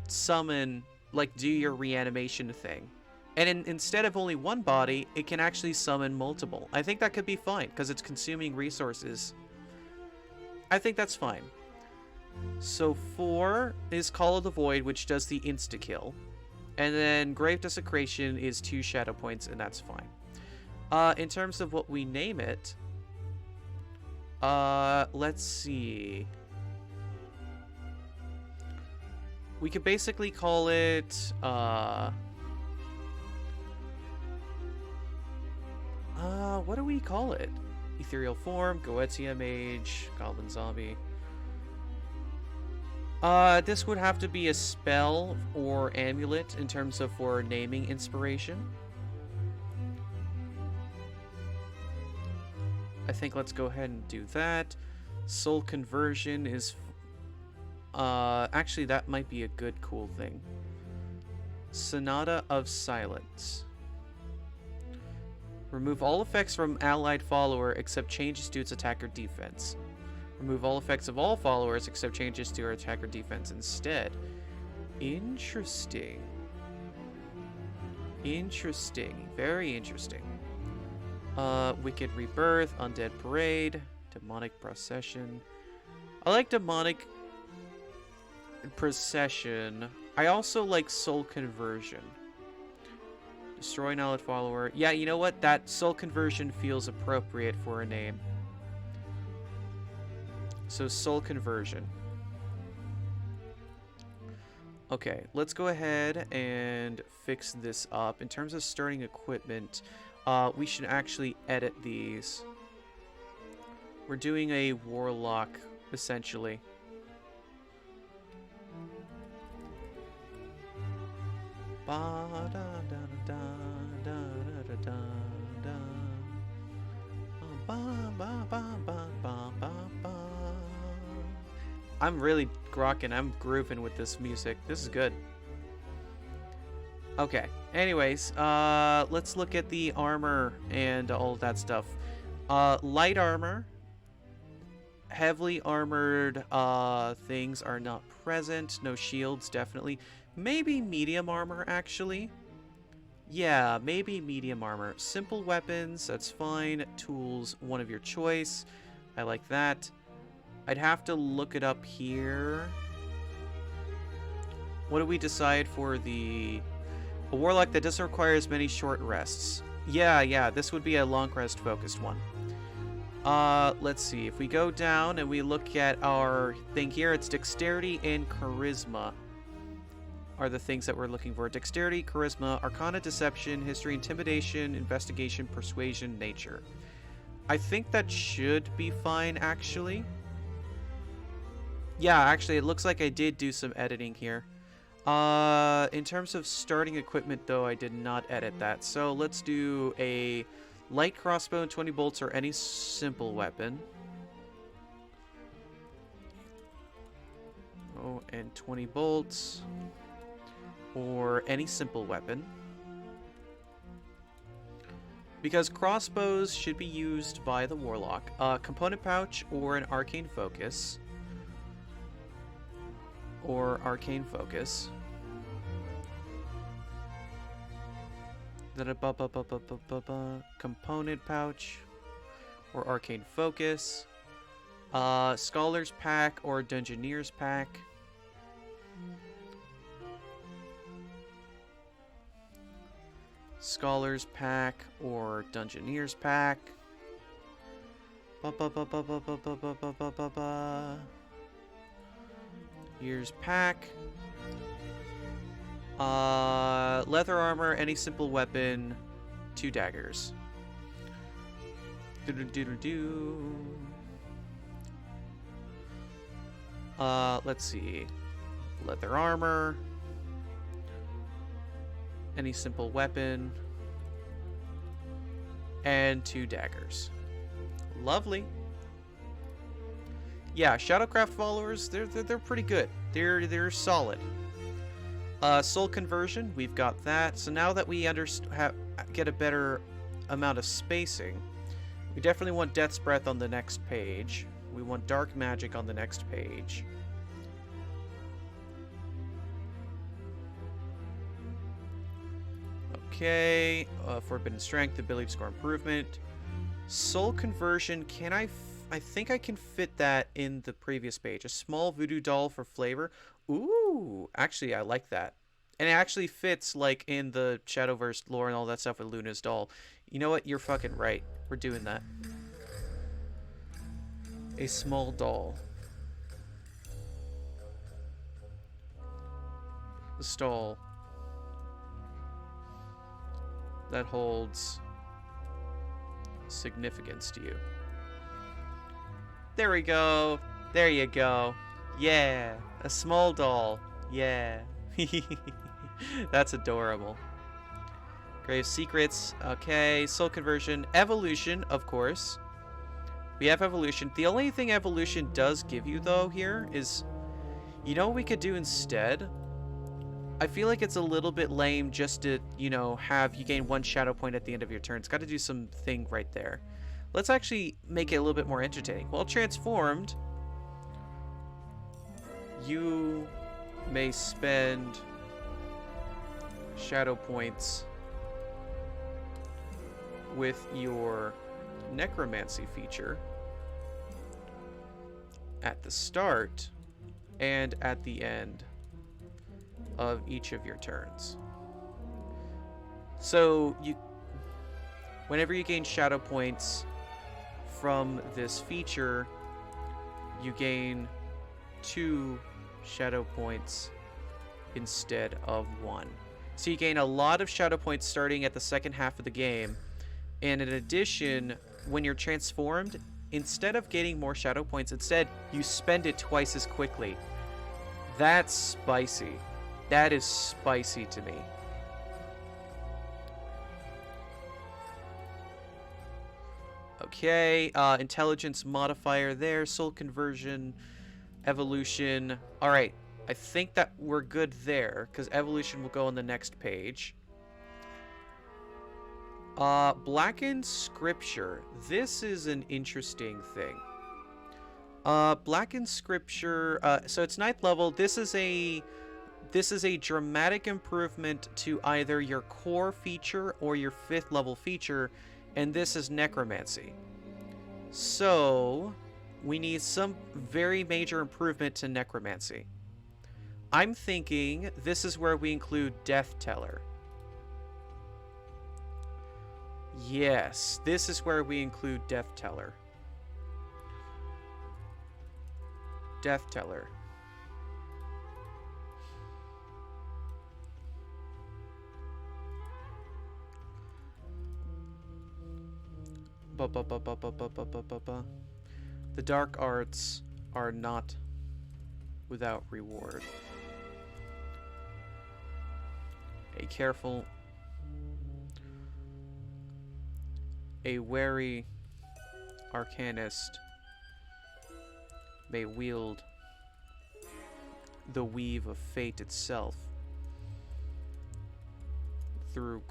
summon, like, do your reanimation thing. And instead of only 1 body, it can actually summon multiple. I think that could be fine, because it's consuming resources. I think that's fine. So 4 is Call of the Void, which does the insta-kill. And then Grave Desecration is 2 shadow points, and that's fine. In terms of what we name it, let's see. We could basically call it, what do we call it? Ethereal Form, Goetia Mage, Goblin Zombie. This would have to be a spell or amulet in terms of for naming inspiration. I think let's go ahead and do that. Soul Conversion is... actually, that might be a good, cool thing. Sonata of Silence. Remove all effects from allied follower except changes to its attack or defense. Remove all effects of all followers except changes to her attack or defense instead. Interesting. Interesting. Very interesting. Wicked Rebirth, Undead Parade, Demonic Procession. I like Demonic Procession. I also like Soul Conversion. Destroy an allied follower. Yeah, you know what? That Soul Conversion feels appropriate for a name. So Soul Conversion. Okay, let's go ahead and fix this up. In terms of starting equipment, we should actually edit these. We're doing a warlock, essentially. Ba da da da da da da da da. I'm really rocking. I'm grooving with this music. This is good. Okay. Anyways, let's look at the armor and all of that stuff. Light armor. Heavily armored things are not present. No shields, definitely. Maybe medium armor, actually. Yeah, maybe medium armor. Simple weapons, that's fine. Tools, one of your choice. I like that. I'd have to look it up here. What do we decide for the... A warlock that doesn't require as many short rests. Yeah, this would be a long rest focused one. Let's see. If we go down and we look at our thing here, it's dexterity and charisma are the things that we're looking for. Dexterity, charisma, arcana, deception, history, intimidation, investigation, persuasion, nature. I think that should be fine, actually. Yeah, actually, it looks like I did do some editing here. In terms of starting equipment, though, I did not edit that. So let's do a light crossbow and 20 bolts or any simple weapon. Oh, and 20 bolts. Or any simple weapon. Because crossbows should be used by the warlock. Component pouch or an arcane focus. Component pouch or arcane focus. Scholar's pack or dungeoneer's pack. Scholar's pack or dungeoneer's pack. Here's pack. Leather armor, any simple weapon, 2 daggers. Let's see. Leather armor. Any simple weapon. And 2 daggers. Lovely. Yeah, Shadowcraft followers, they're pretty good. They're solid. Soul conversion, we've got that. So now that we get a better amount of spacing, we definitely want Death's Breath on the next page. We want Dark Magic on the next page. Okay, Forbidden Strength, ability to score improvement. Soul conversion, I think I can fit that in the previous page. A small voodoo doll for flavor. Ooh, actually, I like that. And it actually fits, like, in the Shadowverse lore and all that stuff with Luna's doll. You know what? You're fucking right. We're doing that. A small doll. A stall that holds significance to you. There we go. There you go. Yeah. A small doll. Yeah. That's adorable. Grave Secrets. Okay. Soul Conversion. Evolution, of course. We have Evolution. The only thing Evolution does give you, though, here is... You know what we could do instead? I feel like it's a little bit lame just to, you know, have you gain 1 shadow point at the end of your turn. It's got to do something right there. Let's actually make it a little bit more entertaining. While transformed, you may spend shadow points with your Necromancy feature at the start and at the end of each of your turns. So whenever you gain shadow points from this feature, you gain 2 shadow points instead of 1. So you gain a lot of shadow points starting at the second half of the game. And in addition, when you're transformed, instead of getting more shadow points, instead you spend it twice as quickly. That's spicy. That is spicy to me. Okay, intelligence modifier there, soul conversion, evolution. Alright, I think that we're good there, because evolution will go on the next page. Blackened Scripture. This is an interesting thing. Blackened Scripture, so it's 9th level. This is a dramatic improvement to either your core feature or your 5th level feature, and this is Necromancy. So, we need some very major improvement to Necromancy. I'm thinking this is where we include Death Teller. Yes, this is where we include Death Teller. Death Teller. The dark arts are not without reward. A wary arcanist may wield the weave of fate itself through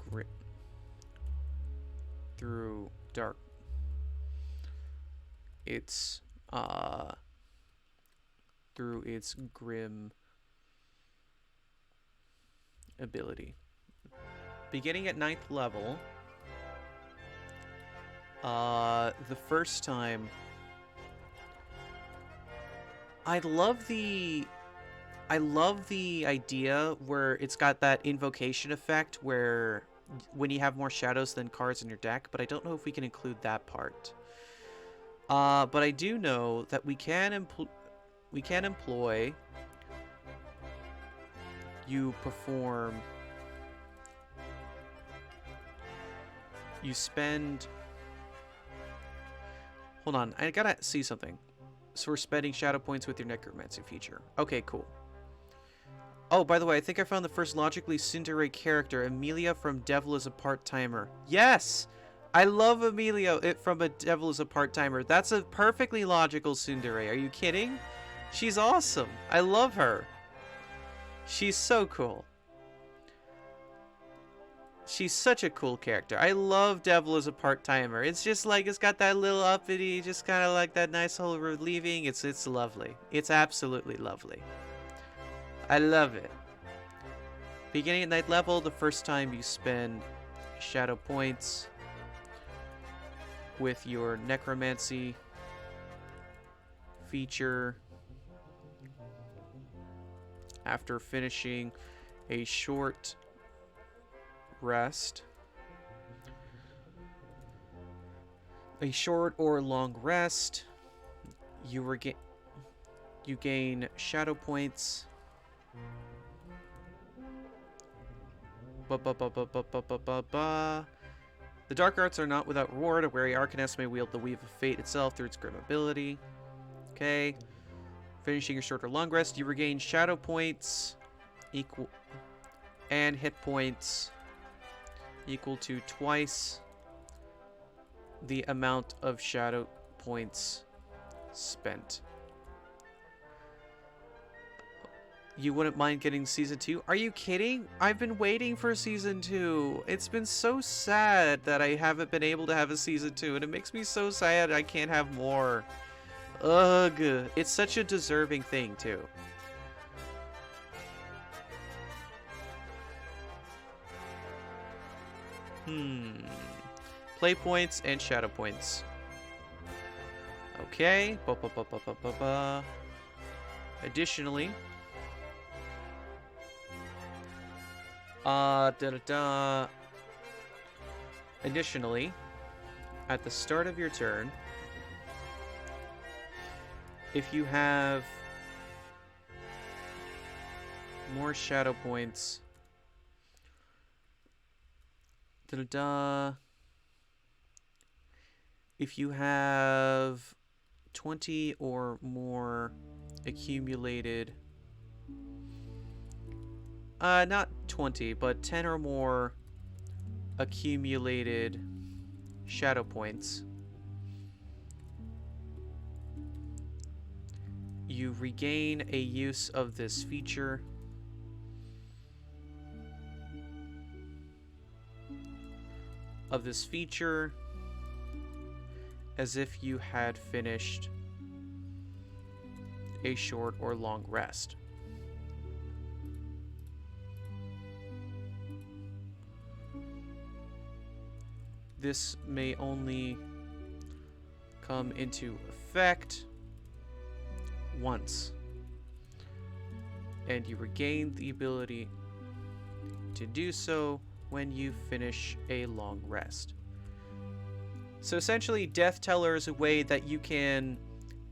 dark. Through its grim ability. Beginning at 9th level, the first time, I love the idea where it's got that invocation effect where when you have more shadows than cards in your deck, but I don't know if we can include that part. But I do know that we can employ you spend. Hold on, I gotta see something. So we're spending shadow points with your Necromancy feature. Okay, cool. Oh, by the way, I think I found the first logically tsundere character, Amelia from Devil is a Part-Timer. Yes! I love Amelia from A Devil is a Part-Timer. That's a perfectly logical tsundere. Are you kidding? She's awesome. I love her. She's so cool. She's such a cool character. I love Devil is a Part-Timer. It's just like, it's got that little uppity, just kind of like that nice whole relieving. It's lovely. It's absolutely lovely. I love it. Beginning at 9th level, the first time you spend shadow points with your Necromancy feature after finishing a short rest. A short or long rest, you gain shadow points. The dark arts are not without reward. A wary arcanist may wield the weave of fate itself through its grim ability. Okay. Finishing your short or long rest, you regain shadow points equal and hit points equal to twice the amount of shadow points spent. You wouldn't mind getting Season 2? Are you kidding? I've been waiting for Season 2. It's been so sad that I haven't been able to have a Season 2, and it makes me so sad I can't have more. Ugh. It's such a deserving thing, too. Play points and shadow points. Okay. Additionally, additionally, at the start of your turn, if you have more shadow points, if you have 20 or more accumulated, not 20, but 10 or more accumulated shadow points, you regain a use of this feature. As if you had finished a short or long rest. This may only come into effect once, and you regain the ability to do so when you finish a long rest. So essentially, Death Teller is a way that you can,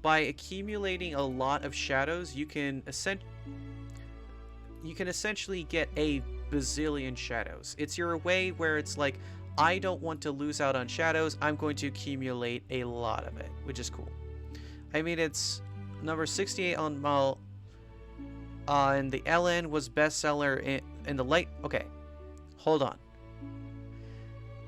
by accumulating a lot of shadows, you can essentially get a bazillion shadows. It's your way where it's like, I don't want to lose out on shadows, I'm going to accumulate a lot of it, which is cool. I mean, it's number 68 on Mal, and the LN was bestseller in the light. Okay, hold on.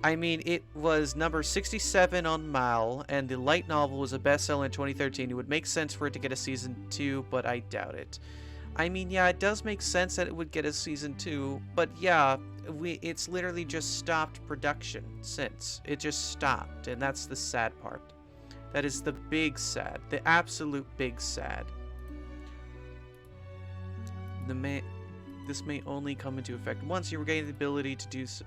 I mean, it was number 67 on Mal, and the light novel was a bestseller in 2013. It would make sense for it to get a season 2, but I doubt it. I mean, yeah, it does make sense that it would get a season 2, but yeah, it's literally just stopped production since. It just stopped, and that's the sad part. That is the big sad. The absolute big sad. This may only come into effect once you regain the ability to do so.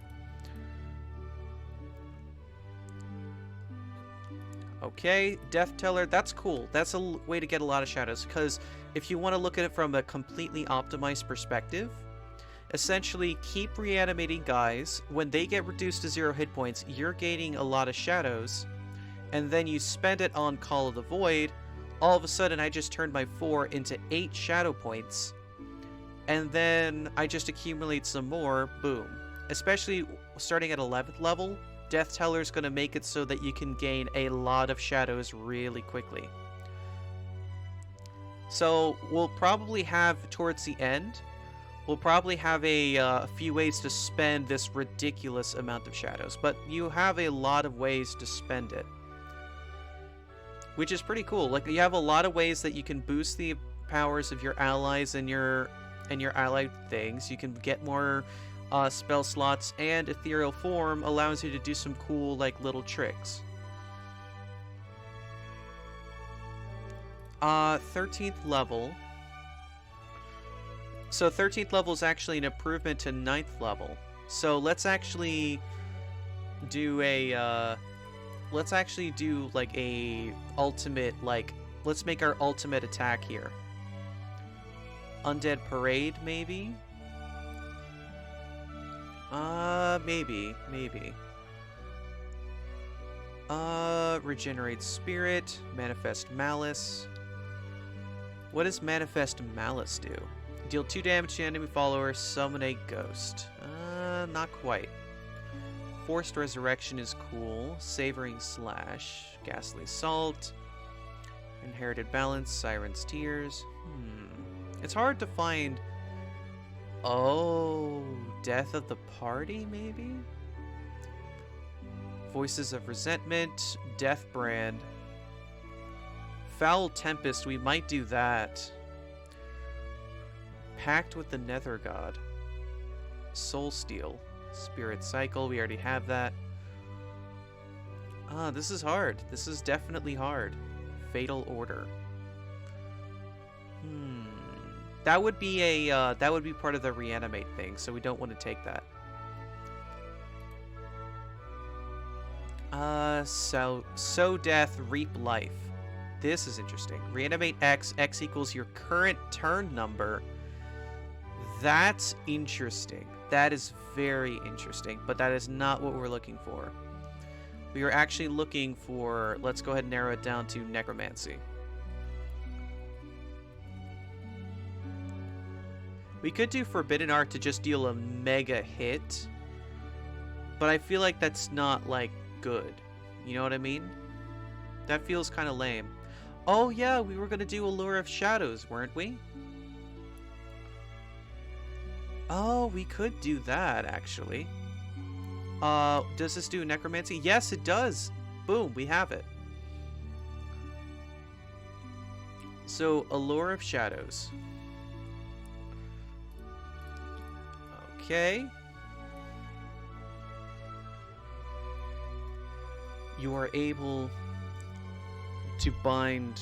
Okay, Death Teller, that's cool. That's a way to get a lot of shadows, because if you want to look at it from a completely optimized perspective, essentially keep reanimating guys. When they get reduced to 0 hit points, you're gaining a lot of shadows, and then you spend it on Call of the Void. All of a sudden, I just turned my 4 into 8 shadow points, and then I just accumulate some more. Boom. Especially starting at 11th level, Death Teller is going to make it so that you can gain a lot of shadows really quickly. So we'll probably have, towards the end, we'll probably have a few ways to spend this ridiculous amount of shadows. But you have a lot of ways to spend it, which is pretty cool. Like, you have a lot of ways that you can boost the powers of your allies and your allied things. You can get more spell slots, and Ethereal Form allows you to do some cool, like, little tricks. 13th level. So 13th level is actually an improvement to 9th level. So let's actually do a, like, a ultimate, like, let's make our ultimate attack here. Undead Parade, maybe? Maybe. Regenerate Spirit, Manifest Malice. What does Manifest Malice do? Deal 2 damage to enemy followers, summon a ghost. Not quite. Forced Resurrection is cool. Savoring Slash, Ghastly Salt, Inherited Balance, Siren's Tears. It's hard to find. Oh, Death of the Party, maybe? Voices of Resentment, Death Brand. Foul Tempest, we might do that. Pact with the Nether God. Soul Steal. Spirit Cycle, we already have that. This is hard. This is definitely hard. Fatal Order. That would be part of the reanimate thing, so we don't want to take that. Sow Death, Reap Life. This is interesting. Reanimate X. X equals your current turn number. That's interesting. That is very interesting, but that is not what we're looking for. We are actually looking for, let's go ahead and narrow it down to Necromancy. We could do Forbidden Art to just deal a mega hit, but I feel like that's not, like, good. You know what I mean? That feels kind of lame. Oh yeah, we were going to do Allure of Shadows, weren't we? Oh, we could do that, actually. Does this do Necromancy? Yes, it does. Boom, we have it. So, Allure of Shadows. Okay. You are able to bind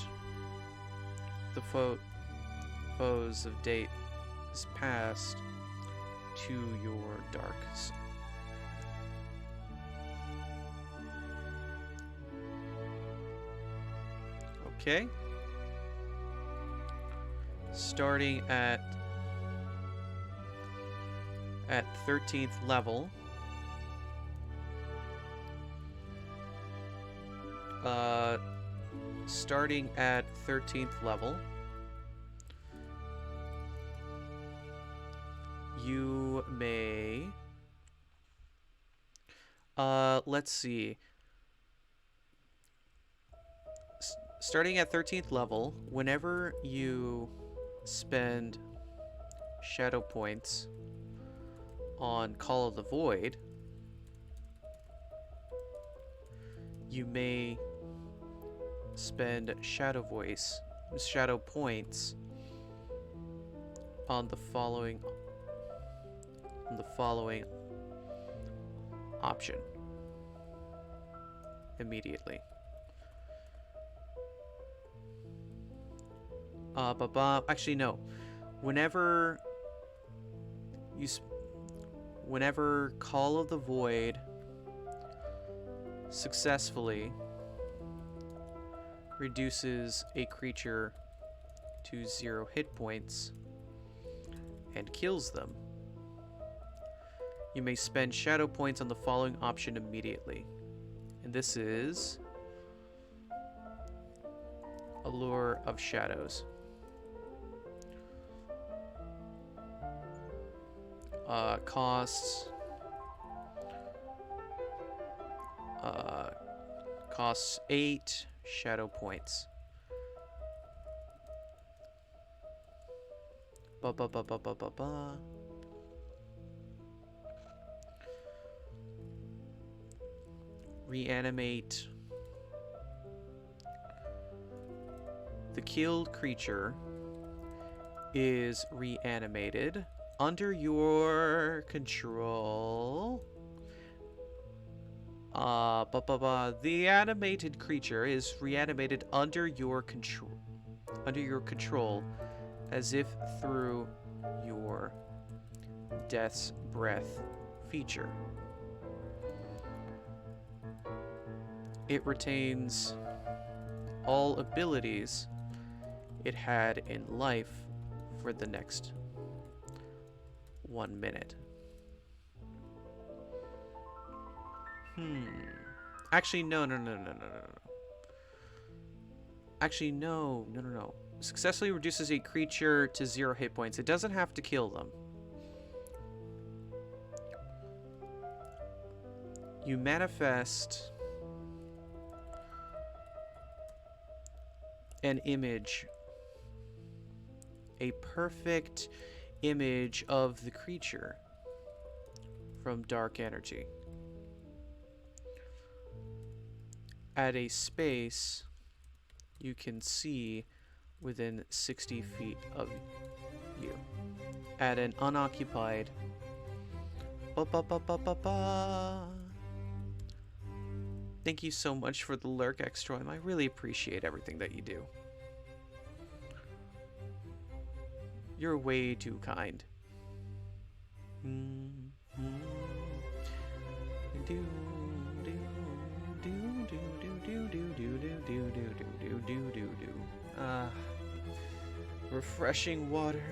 the foes of days past to your darks. Okay. Starting at 13th level. Starting at 13th level, you may let's see. Starting at 13th level, whenever you spend shadow points on Call of the Void, you may spend shadow points on the following option immediately. Actually, no. Whenever Call of the Void successfully reduces a creature to 0 hit points and kills them, you may spend shadow points on the following option immediately. And this is Allure of Shadows. Costs 8 shadow points. Reanimate. The killed creature is reanimated under your control. The animated creature is reanimated under your control, as if through your Death's Breath feature. It retains all abilities it had in life for the next 1 minute. Actually, no. Actually, no. Successfully reduces a creature to 0 hit points. It doesn't have to kill them. You manifest an image, a perfect image of the creature from dark energy at a space you can see within 60 feet of you at an unoccupied Thank you so much for the lurk, Extroim. I really appreciate everything that you do. You're way too kind. Refreshing water.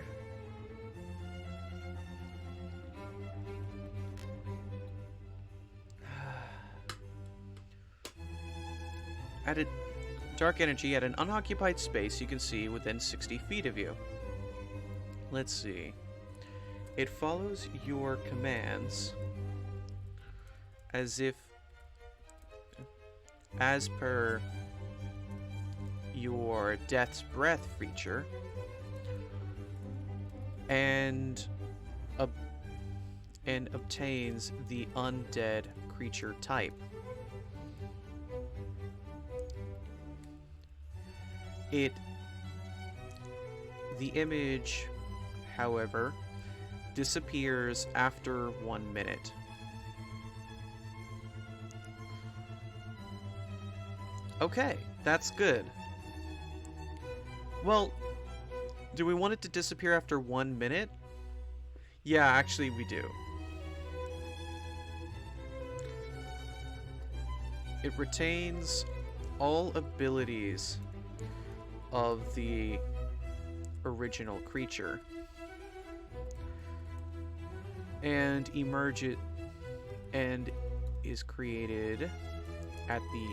At a dark energy at an unoccupied space you can see within 60 feet of you. Let's see. It follows your commands as per your Death's Breath feature, and obtains the undead creature type. It The image, however, disappears after 1 minute. Okay, that's good. Well, do we want it to disappear after 1 minute? Yeah, actually we do. It retains all abilities of the original creature and is created at the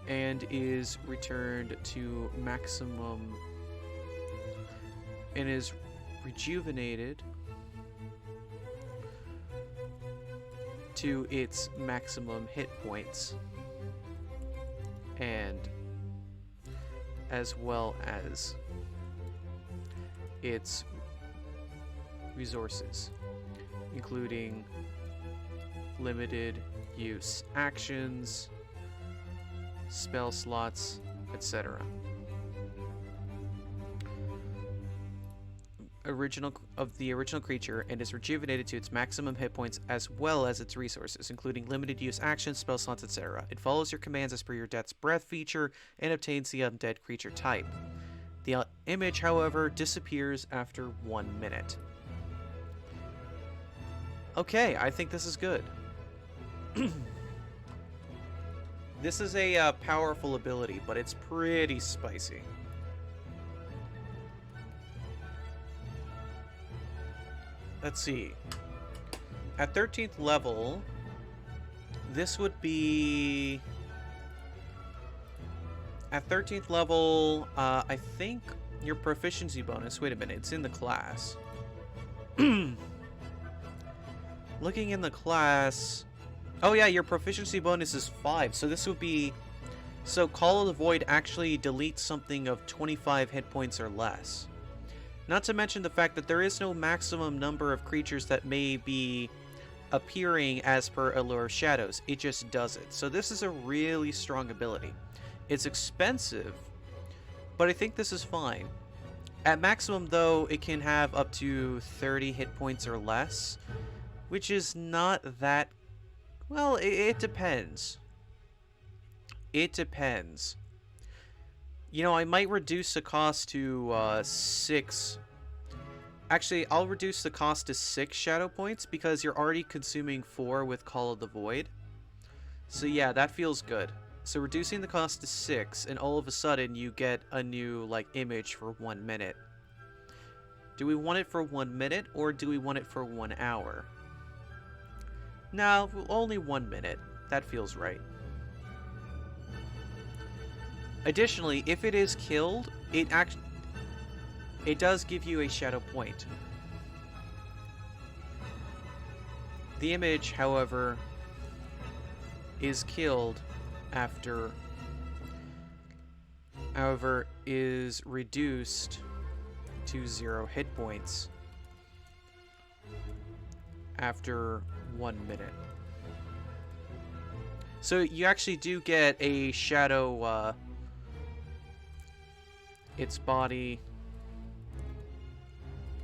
and is returned to maximum and is rejuvenated to its maximum hit points, and as well as its resources, including limited use actions, spell slots, etc. The original creature, and is rejuvenated to its maximum hit points as well as its resources, including limited use actions, spell slots, etc. It follows your commands as per your Death's Breath feature and obtains the undead creature type. The image, however, disappears after 1 minute. Okay, I think this is good. This is a powerful ability, but it's pretty spicy. Let's see. At 13th level, this would be... At 13th level, I think your proficiency bonus... Wait a minute, it's in the class. Looking in the class... Oh yeah, your proficiency bonus is 5, so this would be... So Call of the Void actually deletes something of 25 hit points or less. Not to mention the fact that there is no maximum number of creatures that may be appearing as per Allure of Shadows. It just does it. So this is a really strong ability. It's expensive, but I think this is fine. At maximum, though, it can have up to 30 hit points or less, which is not that... Well, it depends. It depends. You know, I might reduce the cost to 6. Actually, I'll reduce the cost to 6 shadow points because you're already consuming 4 with Call of the Void. So yeah, that feels good. So reducing the cost to 6, and all of a sudden you get a new, like, image for 1 minute. Do we want it for 1 minute, or do we want it for 1 hour? No, only 1 minute. That feels right. Additionally, if it is killed, it does give you a shadow point. The image, however, is killed after... However, is reduced to 0 hit points after 1 minute. So you actually do get a shadow... its body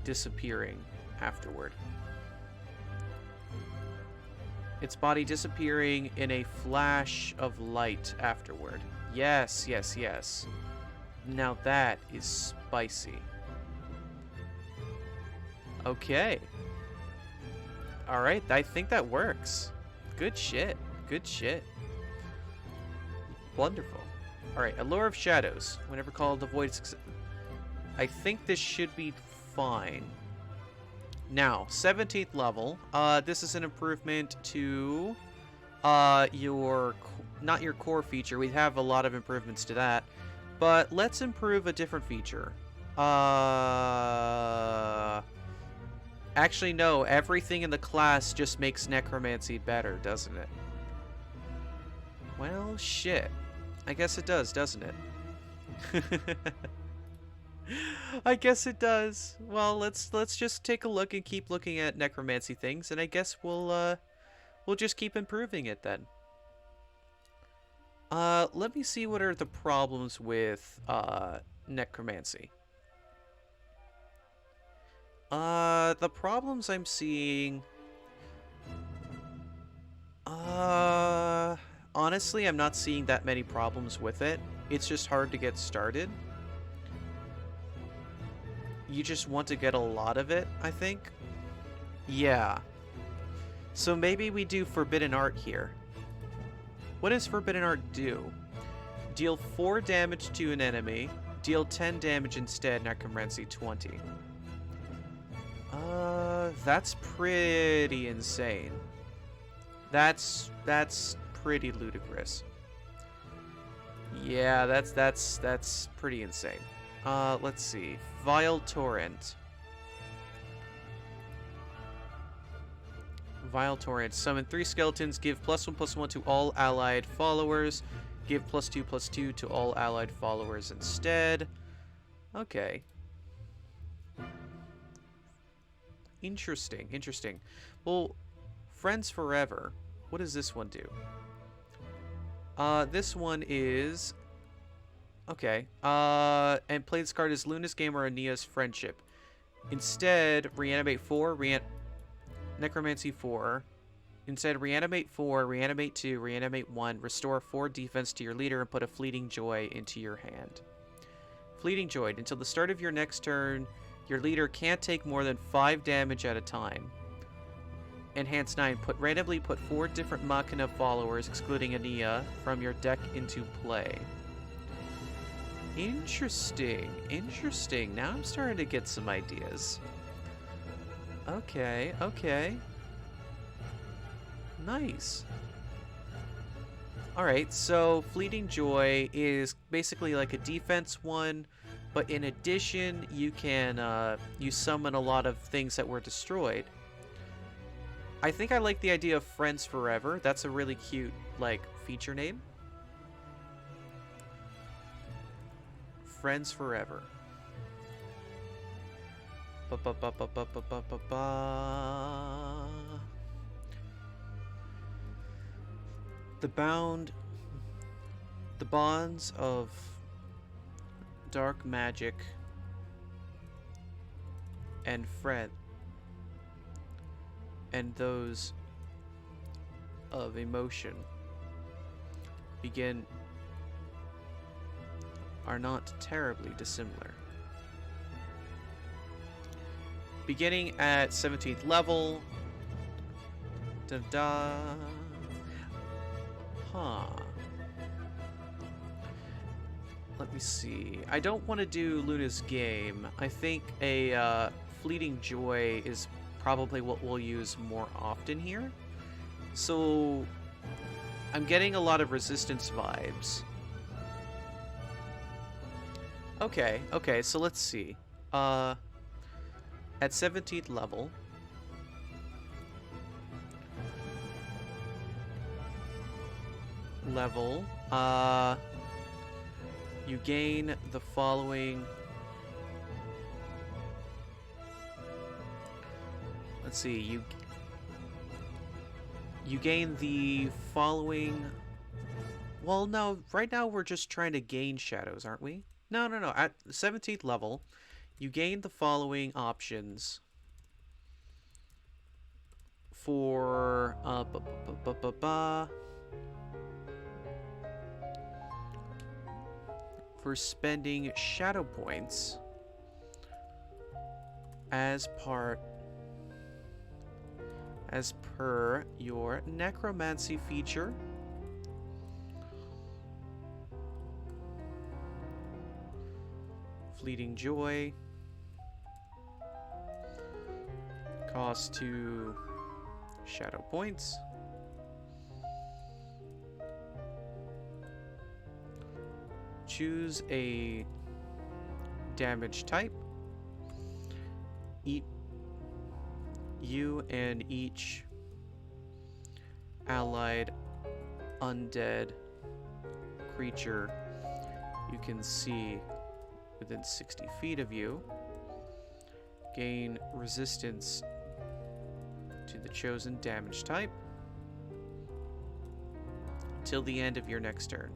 disappearing afterward. Its body disappearing in a flash of light afterward. Yes, yes, yes. Now that is spicy. Okay. Alright, I think that works. Good shit. Good shit. Wonderful. Alright, Allure of Shadows. Whenever called, avoid success. I think this should be fine. Now, 17th level. This is an improvement to not your core feature. We have a lot of improvements to that. But let's improve a different feature. Actually, no. Everything in the class just makes Necromancy better, doesn't it? Well, shit. I guess it does, doesn't it? I guess it does. Well, let's just take a look and keep looking at necromancy things, and I guess we'll just keep improving it then. Let me see what are the problems with Necromancy. The problems I'm seeing... honestly, I'm not seeing that many problems with it. It's just hard to get started. You just want to get a lot of it, I think. Yeah. So maybe we do Forbidden Art here. What does Forbidden Art do? Deal 4 damage to an enemy. Deal 10 damage instead, Necromancy 20. That's pretty insane. That's pretty ludicrous. Yeah, that's pretty insane. Let's see. Vile Torrent. Vile Torrent. Summon 3 skeletons. Give +1/+1 to all allied followers. Give +2/+2 to all allied followers instead. Okay. Interesting, interesting. Well, Friends Forever. What does this one do? This one is... Okay. And play this card as Luna's Game or Ania's Friendship. Instead, reanimate 4, Necromancy 4. Instead, reanimate 4, reanimate 2, reanimate 1, restore 4 defense to your leader, and put a Fleeting Joy into your hand. Fleeting Joy. Until the start of your next turn, your leader can't take more than 5 damage at a time. Enhance 9. Randomly put 4 different Machina followers, excluding Ania, from your deck into play. Interesting. Interesting. Now I'm starting to get some ideas. Okay, okay. Nice. Alright, so Fleeting Joy is basically like a defense one, but in addition, you can you summon a lot of things that were destroyed. I think I like the idea of Friends Forever. That's a really cute, like, feature name. Friends Forever. The bonds of dark magic and friend, and those of emotion are not terribly dissimilar. Beginning at 17th level. Da-da. Huh. Let me see. I don't want to do Luna's Game. I think a Fleeting Joy is probably what we'll use more often here. So I'm getting a lot of resistance vibes. Okay, okay, so let's see. At 17th level, you gain the following. Let's see, you gain the following. Well, no, right now we're just trying to gain shadows, aren't we? No. At 17th level, you gain the following options for for spending shadow points as per your Necromancy feature. Fleeting Joy. Cost 2 shadow points. Choose a damage type. You and each allied undead creature you can see within 60 feet of you gain resistance to the chosen damage type till the end of your next turn.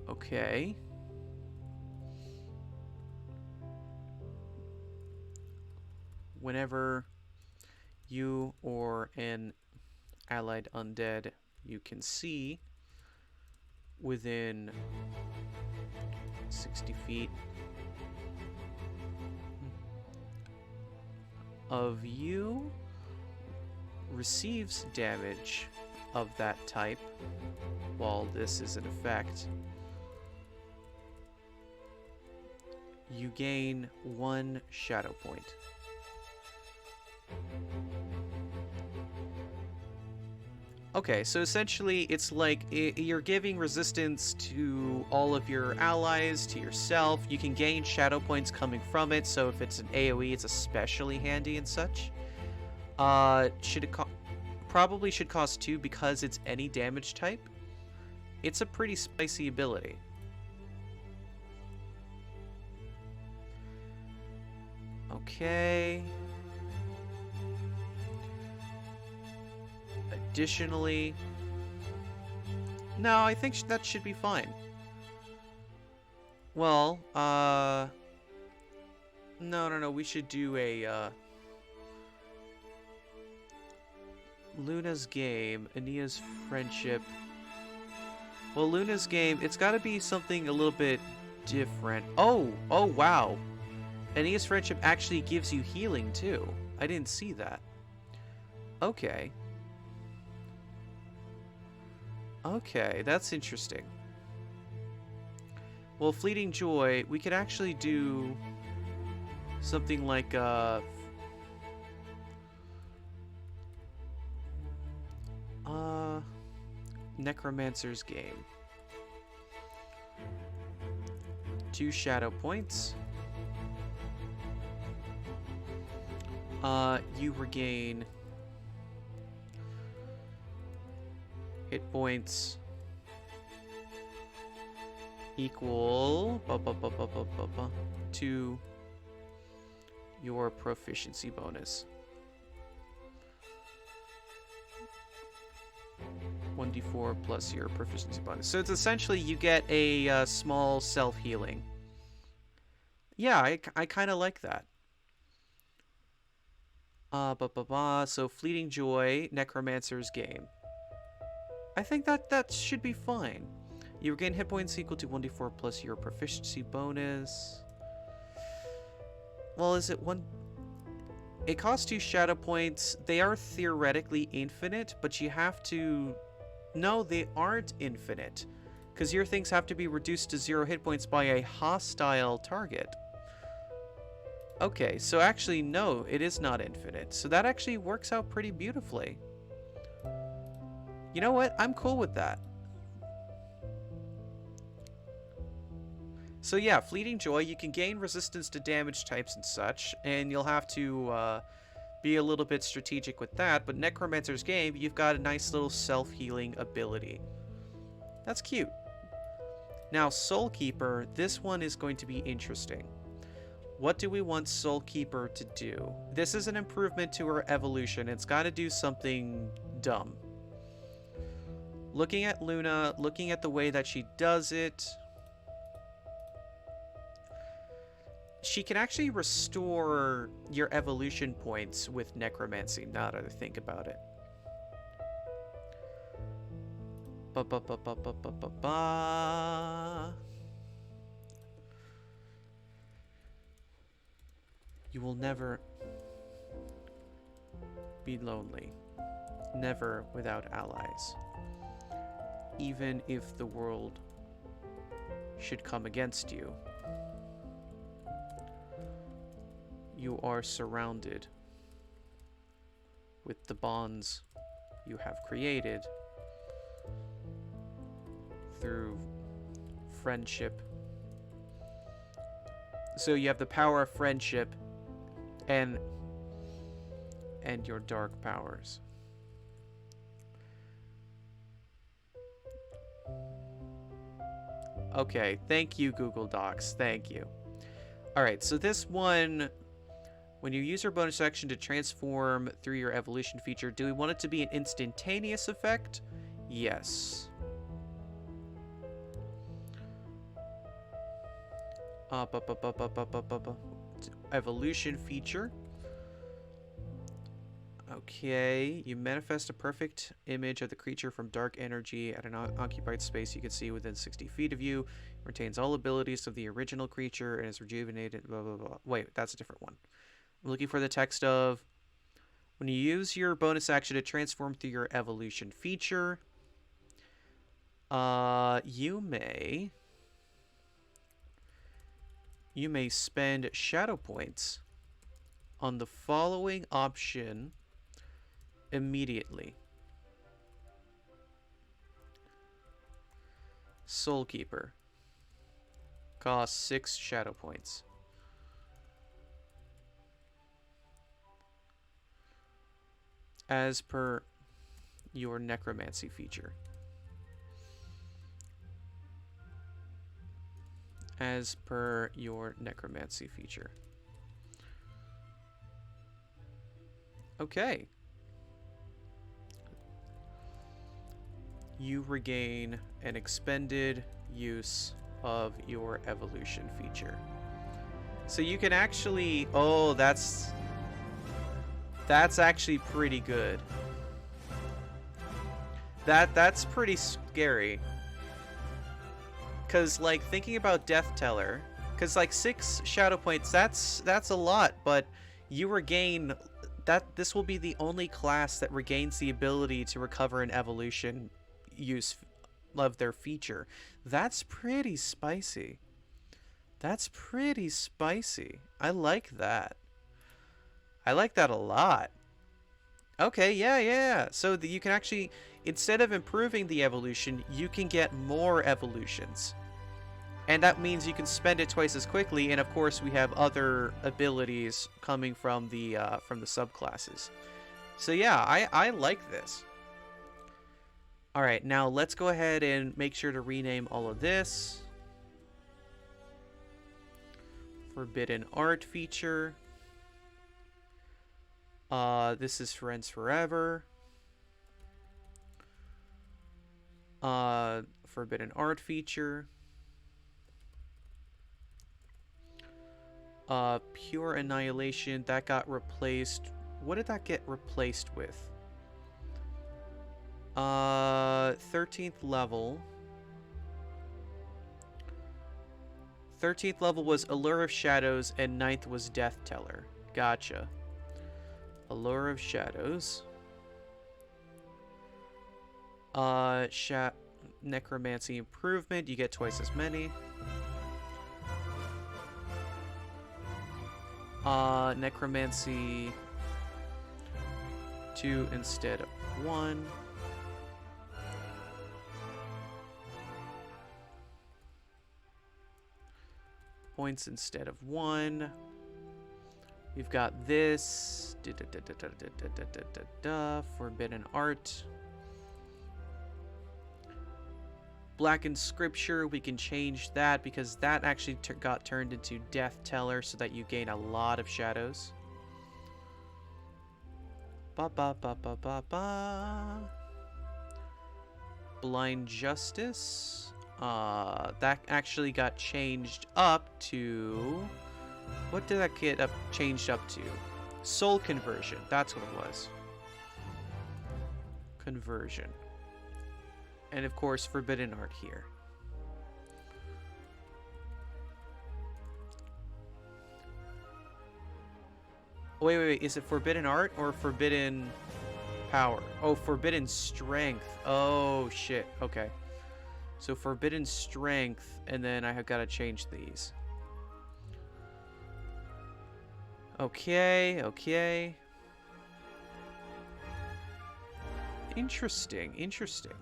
Okay. Whenever you or an allied undead you can see within 60 feet of you receives damage of that type while this is in effect, you gain 1 shadow point. Okay, so essentially it's like you're giving resistance to all of your allies, to yourself. You can gain shadow points coming from it, so if it's an AoE, it's especially handy and such. Probably should cost 2 because it's any damage type. It's a pretty spicy ability. Okay. Additionally, no, I think that should be fine. Well, no, we should do a, Luna's game, Ania's friendship. Well, Luna's game, it's gotta be something a little bit different. Oh, wow. Ania's friendship actually gives you healing, too. I didn't see that. Okay. Okay, that's interesting. Well, Fleeting Joy, we could actually do something like Necromancer's game. 2 shadow points. You regain hit points equal to your proficiency bonus. 1d4 plus your proficiency bonus. So it's essentially you get a small self-healing. Yeah, I kind of like that. So Fleeting Joy, Necromancer's game. I think that should be fine. You regain hit points equal to 1d4 plus your proficiency bonus. Well, is it 1? It costs 2 shadow points. They are theoretically infinite, but you have to... No, they aren't infinite. Because your things have to be reduced to 0 hit points by a hostile target. Okay, so actually, no, it is not infinite. So that actually works out pretty beautifully. You know what? I'm cool with that. So yeah, Fleeting Joy, you can gain resistance to damage types and such, and you'll have to be a little bit strategic with that, but Necromancer's game, you've got a nice little self-healing ability. That's cute. Now, Soulkeeper, this one is going to be interesting. What do we want Soulkeeper to do? This is an improvement to her evolution. It's got to do something dumb. Looking at Luna, looking at the way that she does it, she can actually restore your evolution points with Necromancy, now that I think about it. You will never be lonely. Never without allies. Even if the world should come against you, you are surrounded with the bonds you have created through friendship. So you have the power of friendship and your dark powers. Okay, thank you, Google Docs. Thank you. Alright, so this one, when you use your bonus action to transform through your evolution feature, do we want it to be an instantaneous effect? Yes. Evolution feature. Okay, you manifest a perfect image of the creature from dark energy at an occupied space you can see within 60 feet of you. Retains all abilities of the original creature and is rejuvenated, blah, blah, blah. Wait, that's a different one. I'm looking for the text of... When you use your bonus action to transform through your evolution feature, you may spend shadow points on the following option immediately. Soulkeeper. Costs 6 shadow points. As per your Necromancy feature. As per your Necromancy feature. Okay. You regain an expended use of your evolution feature. So you can actually... Oh, that's actually pretty good. That's pretty scary. Cause like thinking about Death Teller, cause like 6 shadow points, that's a lot, but you regain that. This will be the only class that regains the ability to recover an evolution use of their feature. That's pretty spicy. That's pretty spicy. I like that. I like that a lot. Okay, yeah. So that you can actually, instead of improving the evolution, you can get more evolutions. And that means you can spend it twice as quickly, and of course we have other abilities coming from the subclasses. So yeah, I like this. Alright, now let's go ahead and make sure to rename all of this. Forbidden Art feature. This is Friends Forever. Forbidden Art feature. Pure Annihilation, that got replaced. What did that get replaced with? 13th level. 13th level was Allure of Shadows, and 9th was Death Teller. Gotcha. Allure of Shadows. Necromancy improvement, you get twice as many. Necromancy 2 instead of 1. Points instead of 1. We've got this. Forbidden Art. Blackened Scripture, we can change that because that actually got turned into Death Teller so that you gain a lot of shadows. Blind Justice. That actually got changed up to... What did that get changed up to? Soul Conversion. That's what it was. Conversion. And of course, Forbidden Art here. Wait. Is it Forbidden Art or Forbidden Power? Oh, Forbidden Strength. Oh, shit. Okay. So Forbidden Strength, and then I have got to change these. Okay. Interesting.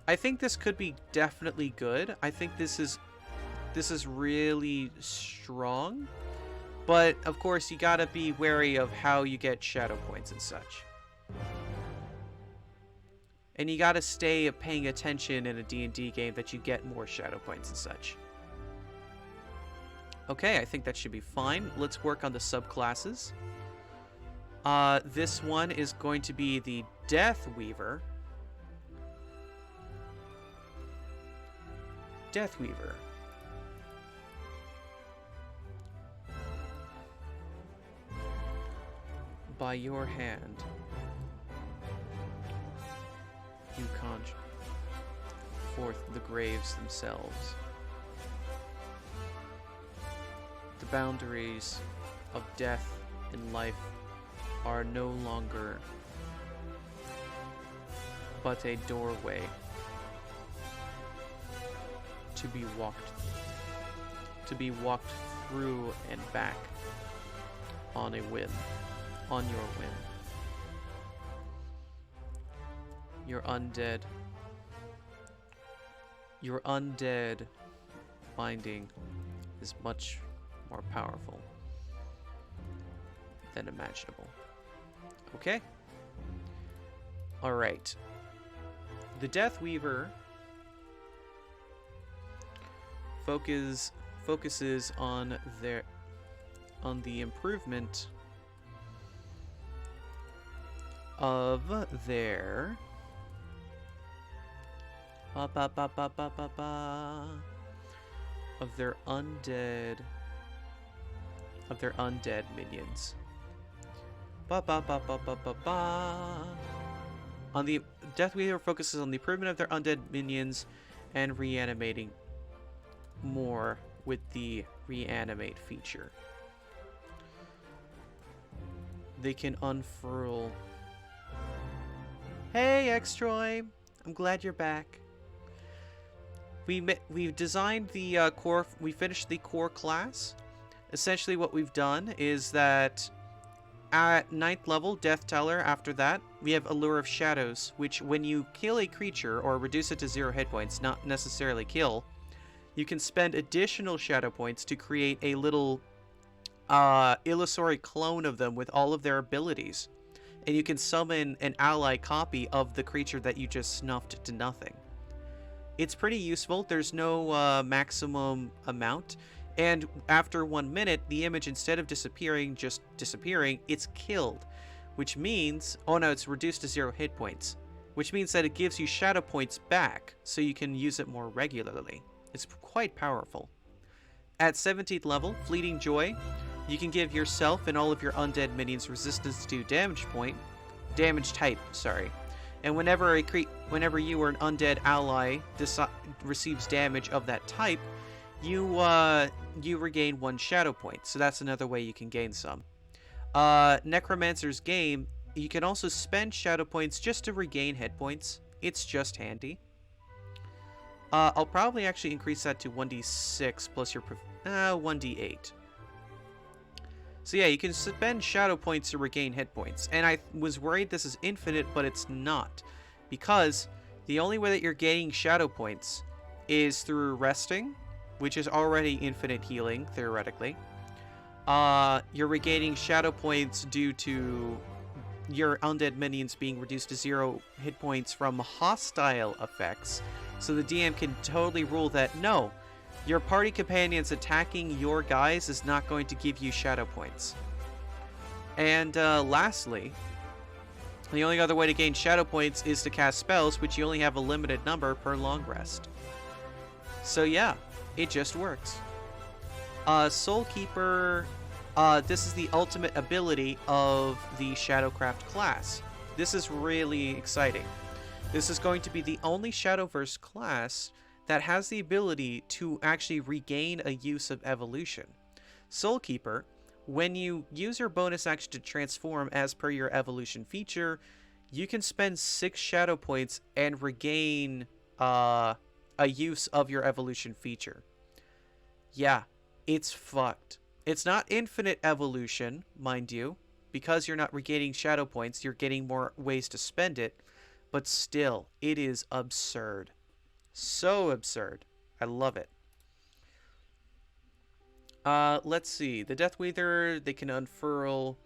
I think this could be definitely good. I think this is really strong. But, of course, you gotta be wary of how you get shadow points and such. And you gotta stay paying attention in a D&D game that you get more shadow points and such. Okay, I think that should be fine. Let's work on the subclasses. This one is going to be the Death Weaver. by your hand, you conjure forth the graves themselves. The boundaries of death and life are no longer but a doorway to be walked through and back on a whim, on your whim. Your undead binding is much more powerful than imaginable. Okay? Alright. The Deathweaver focuses on the improvement of their undead minions. On the Deathweaver focuses on the improvement of their undead minions and reanimating more with the reanimate feature. They can unfurl. Hey, Xtroy! I'm glad you're back. We've designed the core. We finished the core class. Essentially, what we've done is that at 9th level, Death Teller. After that, we have Allure of Shadows, which when you kill a creature or reduce it to 0 hit points, not necessarily kill, you can spend additional shadow points to create a little illusory clone of them with all of their abilities. And you can summon an ally copy of the creature that you just snuffed to nothing. It's pretty useful. There's no maximum amount. And after 1 minute, the image, instead of disappearing, it's killed. Which means... Oh no, it's reduced to 0 hit points. Which means that it gives you shadow points back, so you can use it more regularly. It's quite powerful. At 17th level, Fleeting Joy, you can give yourself and all of your undead minions resistance to damage type. And whenever you or an undead ally receives damage of that type, you regain 1 shadow point. So that's another way you can gain some. Necromancer's Game, you can also spend shadow points just to regain hit points. It's just handy. I'll probably actually increase that to 1d6 plus your 1d8. So yeah, you can spend shadow points to regain hit points. And I was worried this is infinite, but it's not. Because the only way that you're gaining shadow points is through resting, which is already infinite healing, theoretically. You're regaining shadow points due to your undead minions being reduced to 0 hit points from hostile effects. So the DM can totally rule that, no, your party companions attacking your guys is not going to give you shadow points. And lastly, the only other way to gain shadow points is to cast spells, which you only have a limited number per long rest. So yeah, it just works. Soulkeeper, this is the ultimate ability of the Shadowcraft class. This is really exciting. This is going to be the only Shadowverse class that has the ability to actually regain a use of evolution. Soulkeeper, when you use your bonus action to transform as per your evolution feature, you can spend 6 shadow points and regain a use of your evolution feature. Yeah, it's fucked. It's not infinite evolution, mind you. Because you're not regaining shadow points, you're getting more ways to spend it. But still, it is absurd. So absurd. I love it. Let's see. The Deathweaver, they can unfurl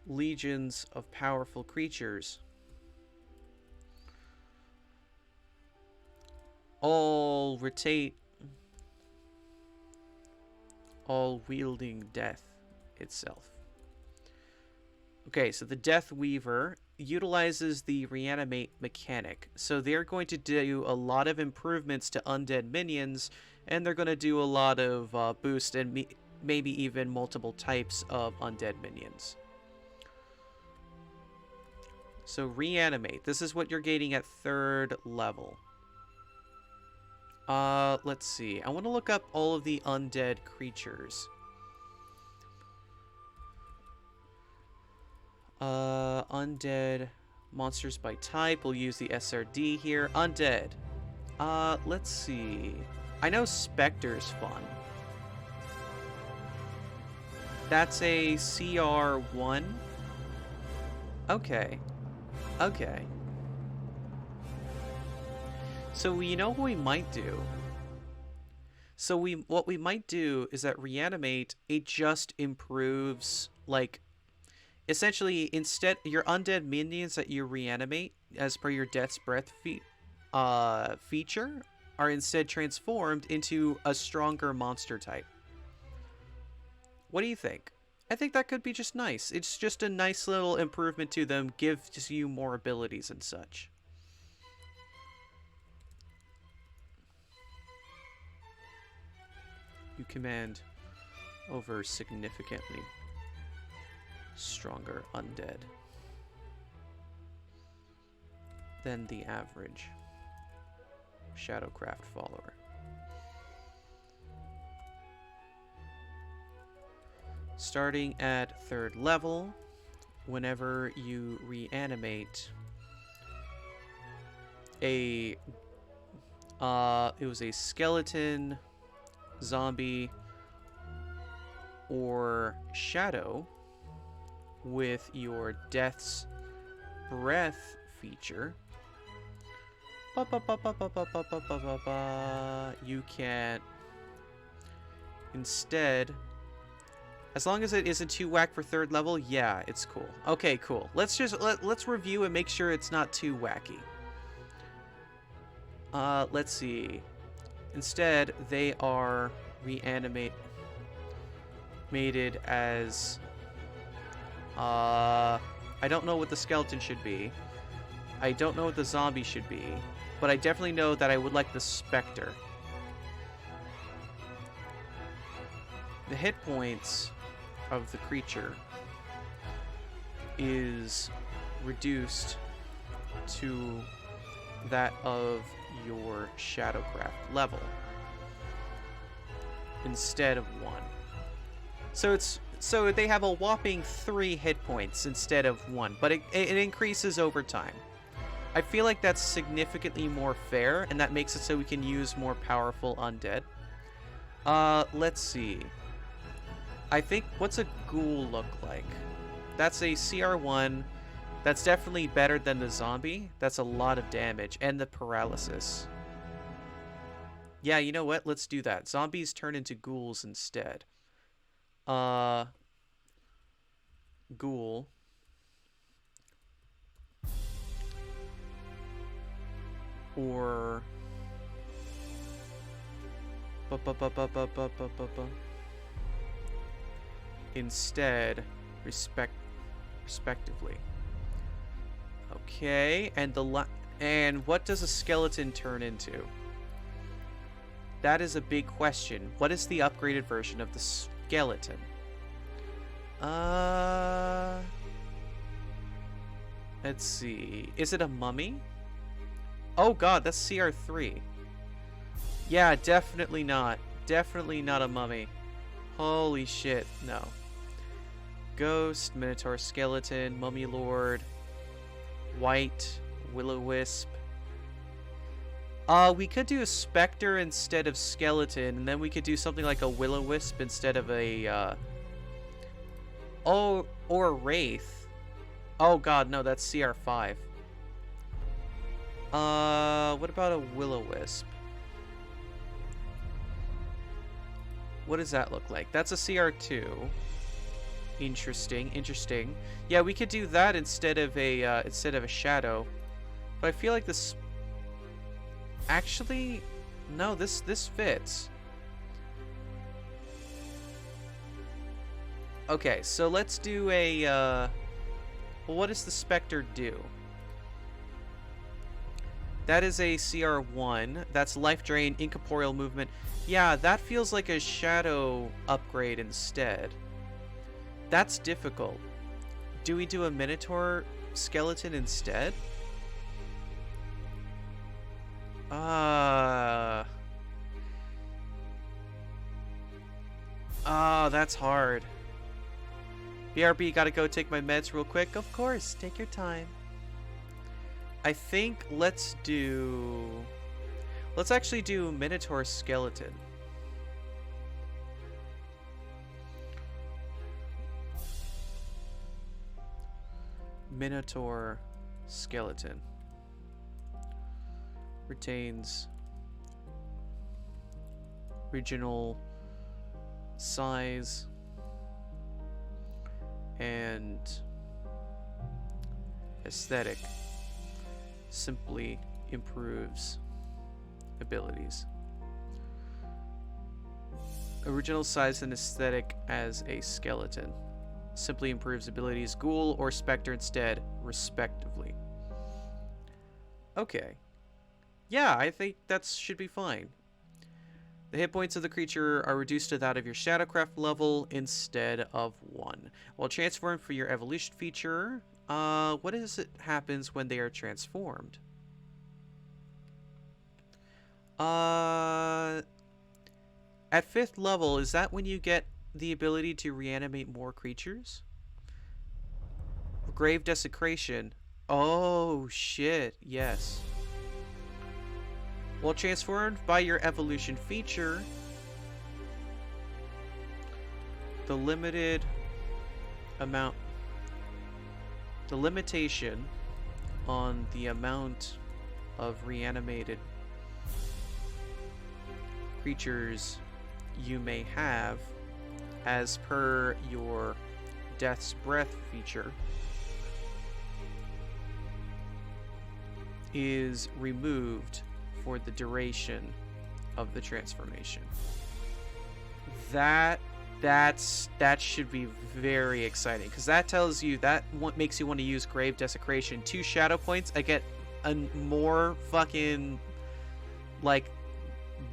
legions of powerful creatures. All rotate. All wielding death itself. Okay, so the Deathweaver utilizes the reanimate mechanic. So they're going to do a lot of improvements to undead minions, and they're going to do a lot of boost and maybe even multiple types of undead minions. So reanimate. This is what you're gaining at 3rd level. Let's see. I want to look up all of the undead creatures. Undead monsters by type. We'll use the SRD here. Undead. Let's see. I know Spectre's fun. That's a CR1. Okay. Okay. So you know what we might do? So what we might do is that reanimate, it just improves, like, essentially, instead, your undead minions that you reanimate, as per your Death's Breath feature, are instead transformed into a stronger monster type. What do you think? I think that could be just nice. It's just a nice little improvement to them, gives you more abilities and such. You command over significantly stronger undead than the average Shadowcraft follower. Starting at 3rd level, whenever you reanimate it was a skeleton, zombie, or shadow with your Death's Breath feature, you can instead, as long as it isn't too whack for 3rd level, yeah, it's cool. Okay, cool. Let's review and make sure it's not too wacky. Let's see. Instead, they are reanimated as I don't know what the skeleton should be. I don't know what the zombie should be, but I definitely know that I would like the Spectre. The hit points of the creature is reduced to that of your Shadowcraft level instead of 1. So they have a whopping 3 hit points instead of 1, but it increases over time. I feel like that's significantly more fair, and that makes it so we can use more powerful undead. Let's see. I think, what's a ghoul look like? That's a CR1. That's definitely better than the zombie. That's a lot of damage. And the paralysis. Yeah, you know what? Let's do that. Zombies turn into ghouls instead. Ghoul. Or... instead, respectively. Okay, and what does a skeleton turn into? That is a big question. What is the upgraded version of the skeleton? Let's see. Is it a mummy? Oh god, that's CR3. Yeah, definitely not. Definitely not a mummy. Holy shit, no. Ghost, Minotaur Skeleton, Mummy Lord, White, Will-O-Wisp. We could do a Spectre instead of Skeleton, and then we could do something like a Will-O-Wisp instead of a, oh, or a Wraith. Oh god, no, that's CR5. What about a Will-O-Wisp? What does that look like? That's a CR2. Interesting, interesting. Yeah, we could do that instead of a shadow. But I feel like this... Actually, no, this fits. Okay, so let's do a... Well, what does the Spectre do? That is a CR1. That's Life Drain, Incorporeal Movement. Yeah, that feels like a shadow upgrade instead. That's difficult. Do we do a Minotaur skeleton instead? That's hard. BRB, gotta go take my meds real quick. Of course, take your time. I think let's actually do Minotaur Skeleton. Minotaur Skeleton. Retains regional size and aesthetic. Simply improves abilities. Original size and aesthetic as a skeleton. Simply improves abilities ghoul or specter instead, respectively. Okay. Yeah, I think that should be fine. The hit points of the creature are reduced to that of your Shadowcraft level instead of 1. While transformed for your evolution feature, what is it happens when they are transformed? At 5th level, is that when you get the ability to reanimate more creatures? Grave Desecration. Oh, shit. Yes. While transformed by your evolution feature, the limitation on the amount of reanimated creatures you may have as per your Death's Breath feature is removed for the duration of the transformation. That should be very exciting, because that tells you that what makes you want to use Grave Desecration. 2 shadow points. I get a more fucking like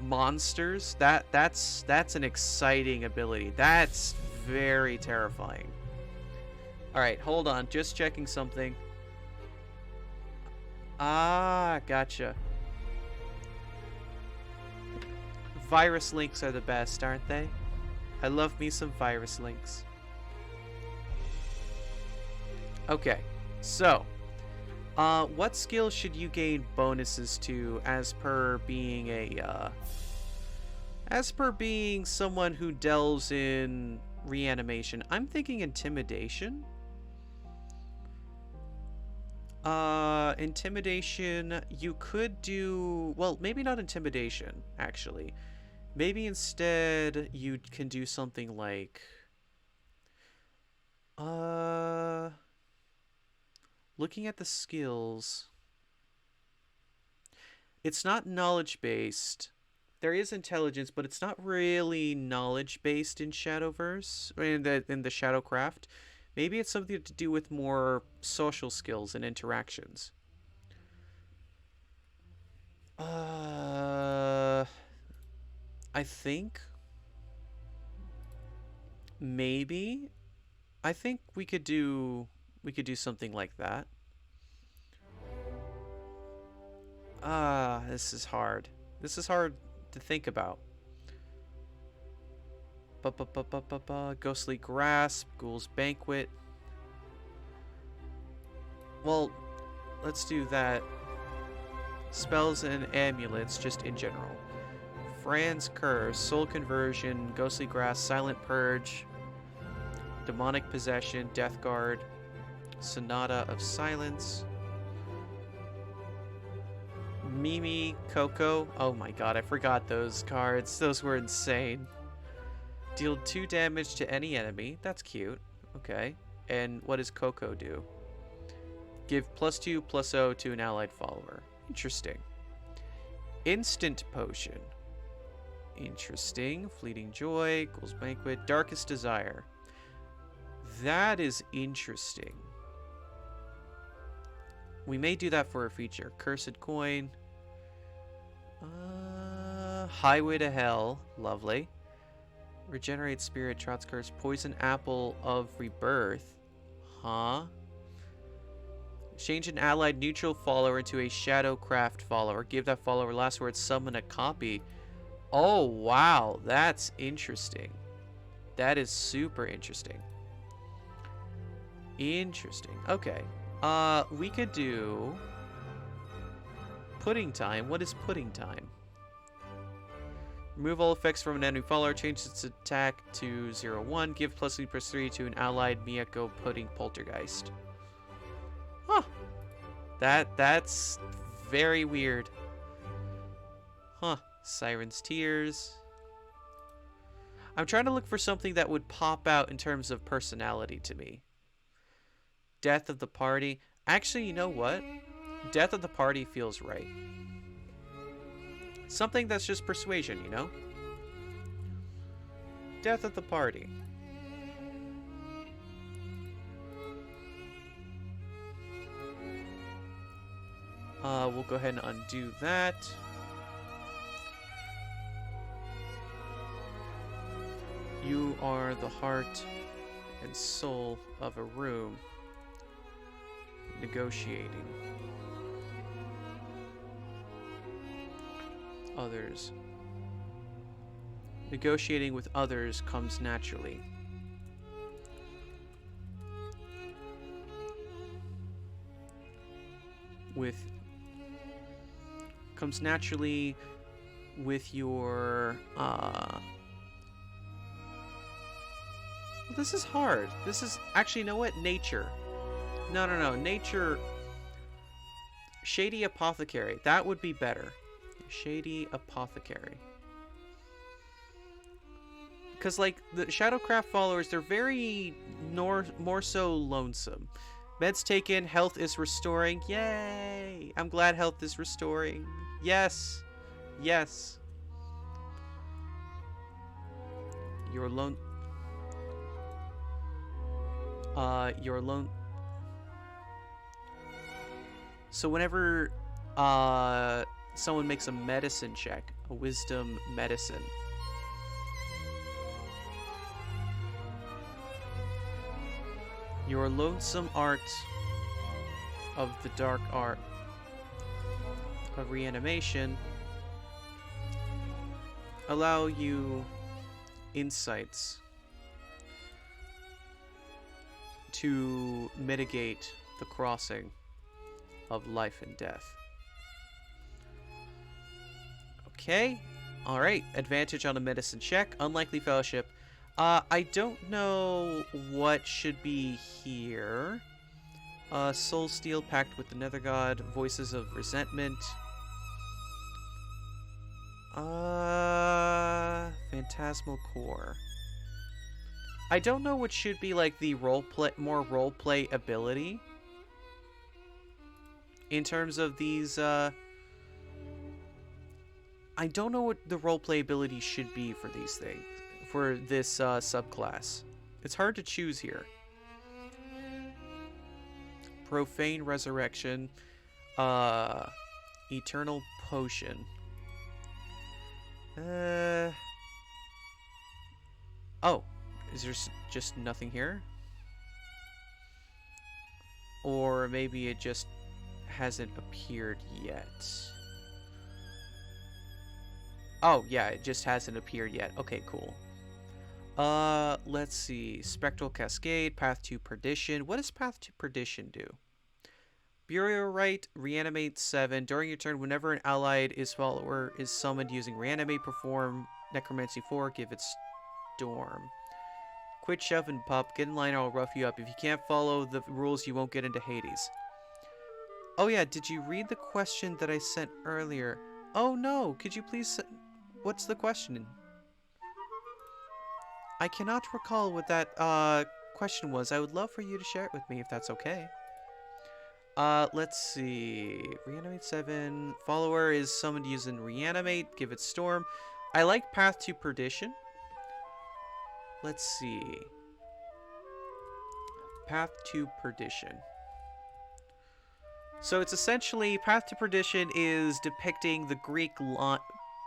monsters. That's an exciting ability. That's very terrifying. All right, hold on. Just checking something. Ah, gotcha. Virus links are the best, aren't they? I love me some virus links. Okay, so what skills should you gain bonuses to as per being someone who delves in reanimation? I'm thinking intimidation. Intimidation, you could do, well, maybe not intimidation, actually. Maybe instead you can do something like looking at the skills. It's not knowledge based. There is intelligence, but it's not really knowledge based in Shadowverse, or in the Shadowcraft. Maybe it's something to do with more social skills and interactions. I think maybe I think we could do something like that. This is hard. This is hard to think about. Ghostly Grasp, Ghoul's Banquet. Well, let's do that. Spells and amulets, just in general. Fran's Curse, Soul Conversion, Ghostly Grasp, Silent Purge, Demonic Possession, Death Guard, Sonata of Silence, Mimi, Coco. Oh my god, I forgot those cards. Those were insane. Deal 2 damage to any enemy. That's cute. Okay. And what does Coco do? Give +2/+0 to an allied follower. Interesting. Instant Potion. Interesting. Fleeting Joy, Ghoul's Banquet, Darkest Desire. That is interesting. We may do that for a feature. Cursed Coin. Highway to Hell. Lovely. Regenerate Spirit, Trout's Curse, Poison Apple of Rebirth. Huh? Change an allied neutral follower into a Shadowcraft follower. Give that follower last word, summon a copy. Oh, wow. That's interesting. That is super interesting. Interesting. Okay. We could do pudding time. What is pudding time? Remove all effects from an enemy follower. Change its attack to 0-1. Give +3/+3 to an allied Miyako pudding poltergeist. Huh. That's very weird. Huh. Siren's Tears. I'm trying to look for something that would pop out in terms of personality to me. Death of the Party. Actually, you know what? Death of the Party feels right. Something that's just persuasion, you know? Death of the Party. We'll go ahead and undo that. You are the heart and soul of a room. Negotiating. Others. Negotiating with others comes naturally. Comes naturally with your well, this is hard. This is actually, you know what? Nature. No. Nature. Shady Apothecary. That would be better. Shady Apothecary. Because, like, the Shadowcraft followers, they're very more so lonesome. Meds taken, health is restoring. Yay! I'm glad health is restoring. Yes! Yes! You're alone. You're alone. So whenever someone makes a medicine check, a wisdom medicine, your lonesome art of the dark art of reanimation allow you insights to mitigate the crossing of life and death. Okay. Alright. Advantage on a medicine check. Unlikely fellowship. I don't know what should be here. Soul Steel, Pact with the Nether God, Voices of Resentment. Phantasmal Core. I don't know what should be like the more roleplay ability. In terms of these, I don't know what the roleplay ability should be for these things. For this subclass. It's hard to choose here. Profane Resurrection. Eternal Potion. Oh. Is there just nothing here? Or maybe it just hasn't appeared yet. Oh, yeah, it just hasn't appeared yet. Okay, cool. Let's see. Spectral Cascade, Path to Perdition. What does Path to Perdition do? Burial Rite, Reanimate 7. During your turn, whenever an allied follower is summoned using Reanimate, perform Necromancy 4, give it Storm. Quit, shove, and pop. Get in line or I'll rough you up. If you can't follow the rules, you won't get into Hades. Oh yeah, did you read the question that I sent earlier? Oh no, could you please... What's the question? I cannot recall what that question was. I would love for you to share it with me if that's okay. Let's see. Reanimate 7. Follower is summoned using Reanimate. Give it Storm. I like Path to Perdition. Let's see. Path to Perdition. So it's essentially, Path to Perdition is depicting the Greek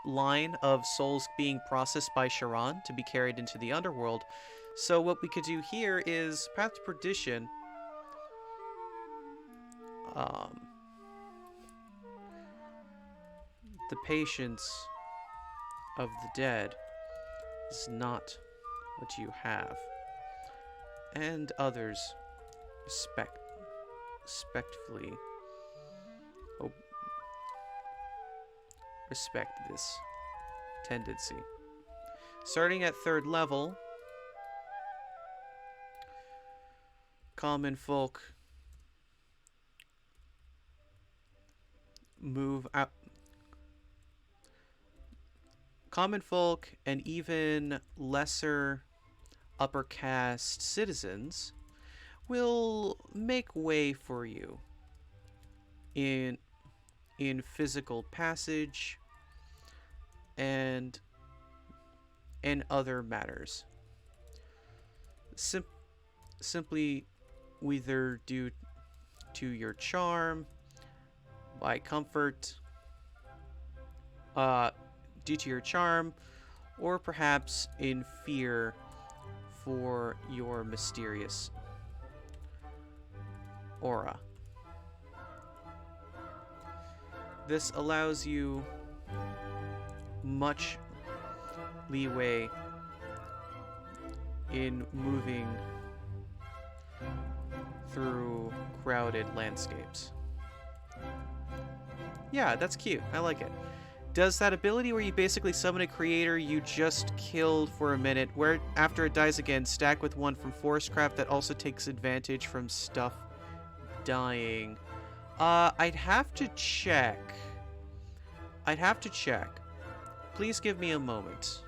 line of souls being processed by Charon to be carried into the underworld. So what we could do here is Path to Perdition. Um, the patience of the dead is not what you have. And others respectfully respect this tendency. Starting at 3rd level, common folk move out. Common folk and even lesser upper caste citizens will make way for you in physical passage and in other matters. Simply whether due to your charm, by comfort, due to your charm, or perhaps in fear for your mysterious aura. This allows you much leeway in moving through crowded landscapes. Yeah, that's cute. I like it. Does that ability where you basically summon a creator you just killed for a minute, where after it dies again, stack with one from Forestcraft that also takes advantage from stuff dying? I'd have to check. Please give me a moment.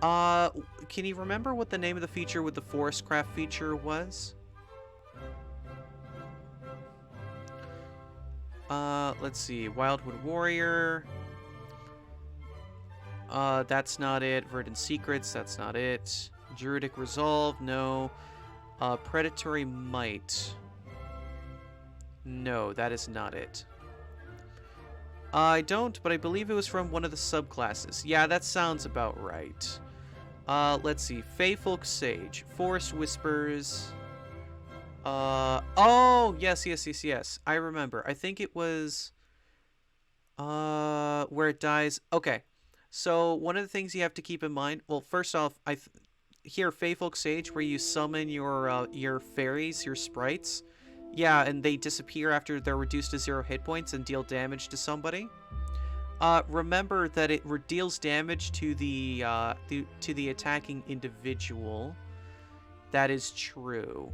Can you remember what the name of the feature with the Forestcraft feature was? Let's see. Wildwood Warrior. That's not it. Verdant Secrets, that's not it. Druidic Resolve, no. Predatory Might. No, that is not it. I don't, but I believe it was from one of the subclasses. Yeah, that sounds about right. Let's see. Feyfolk Sage. Forest Whispers. Oh, yes. I remember. I think it was, where it dies. Okay. So, one of the things you have to keep in mind, well, first off, here, Feyfolk Sage, where you summon your fairies, your sprites. Yeah, and they disappear after they're reduced to 0 hit points and deal damage to somebody. Remember that it deals damage to the attacking individual. That is true.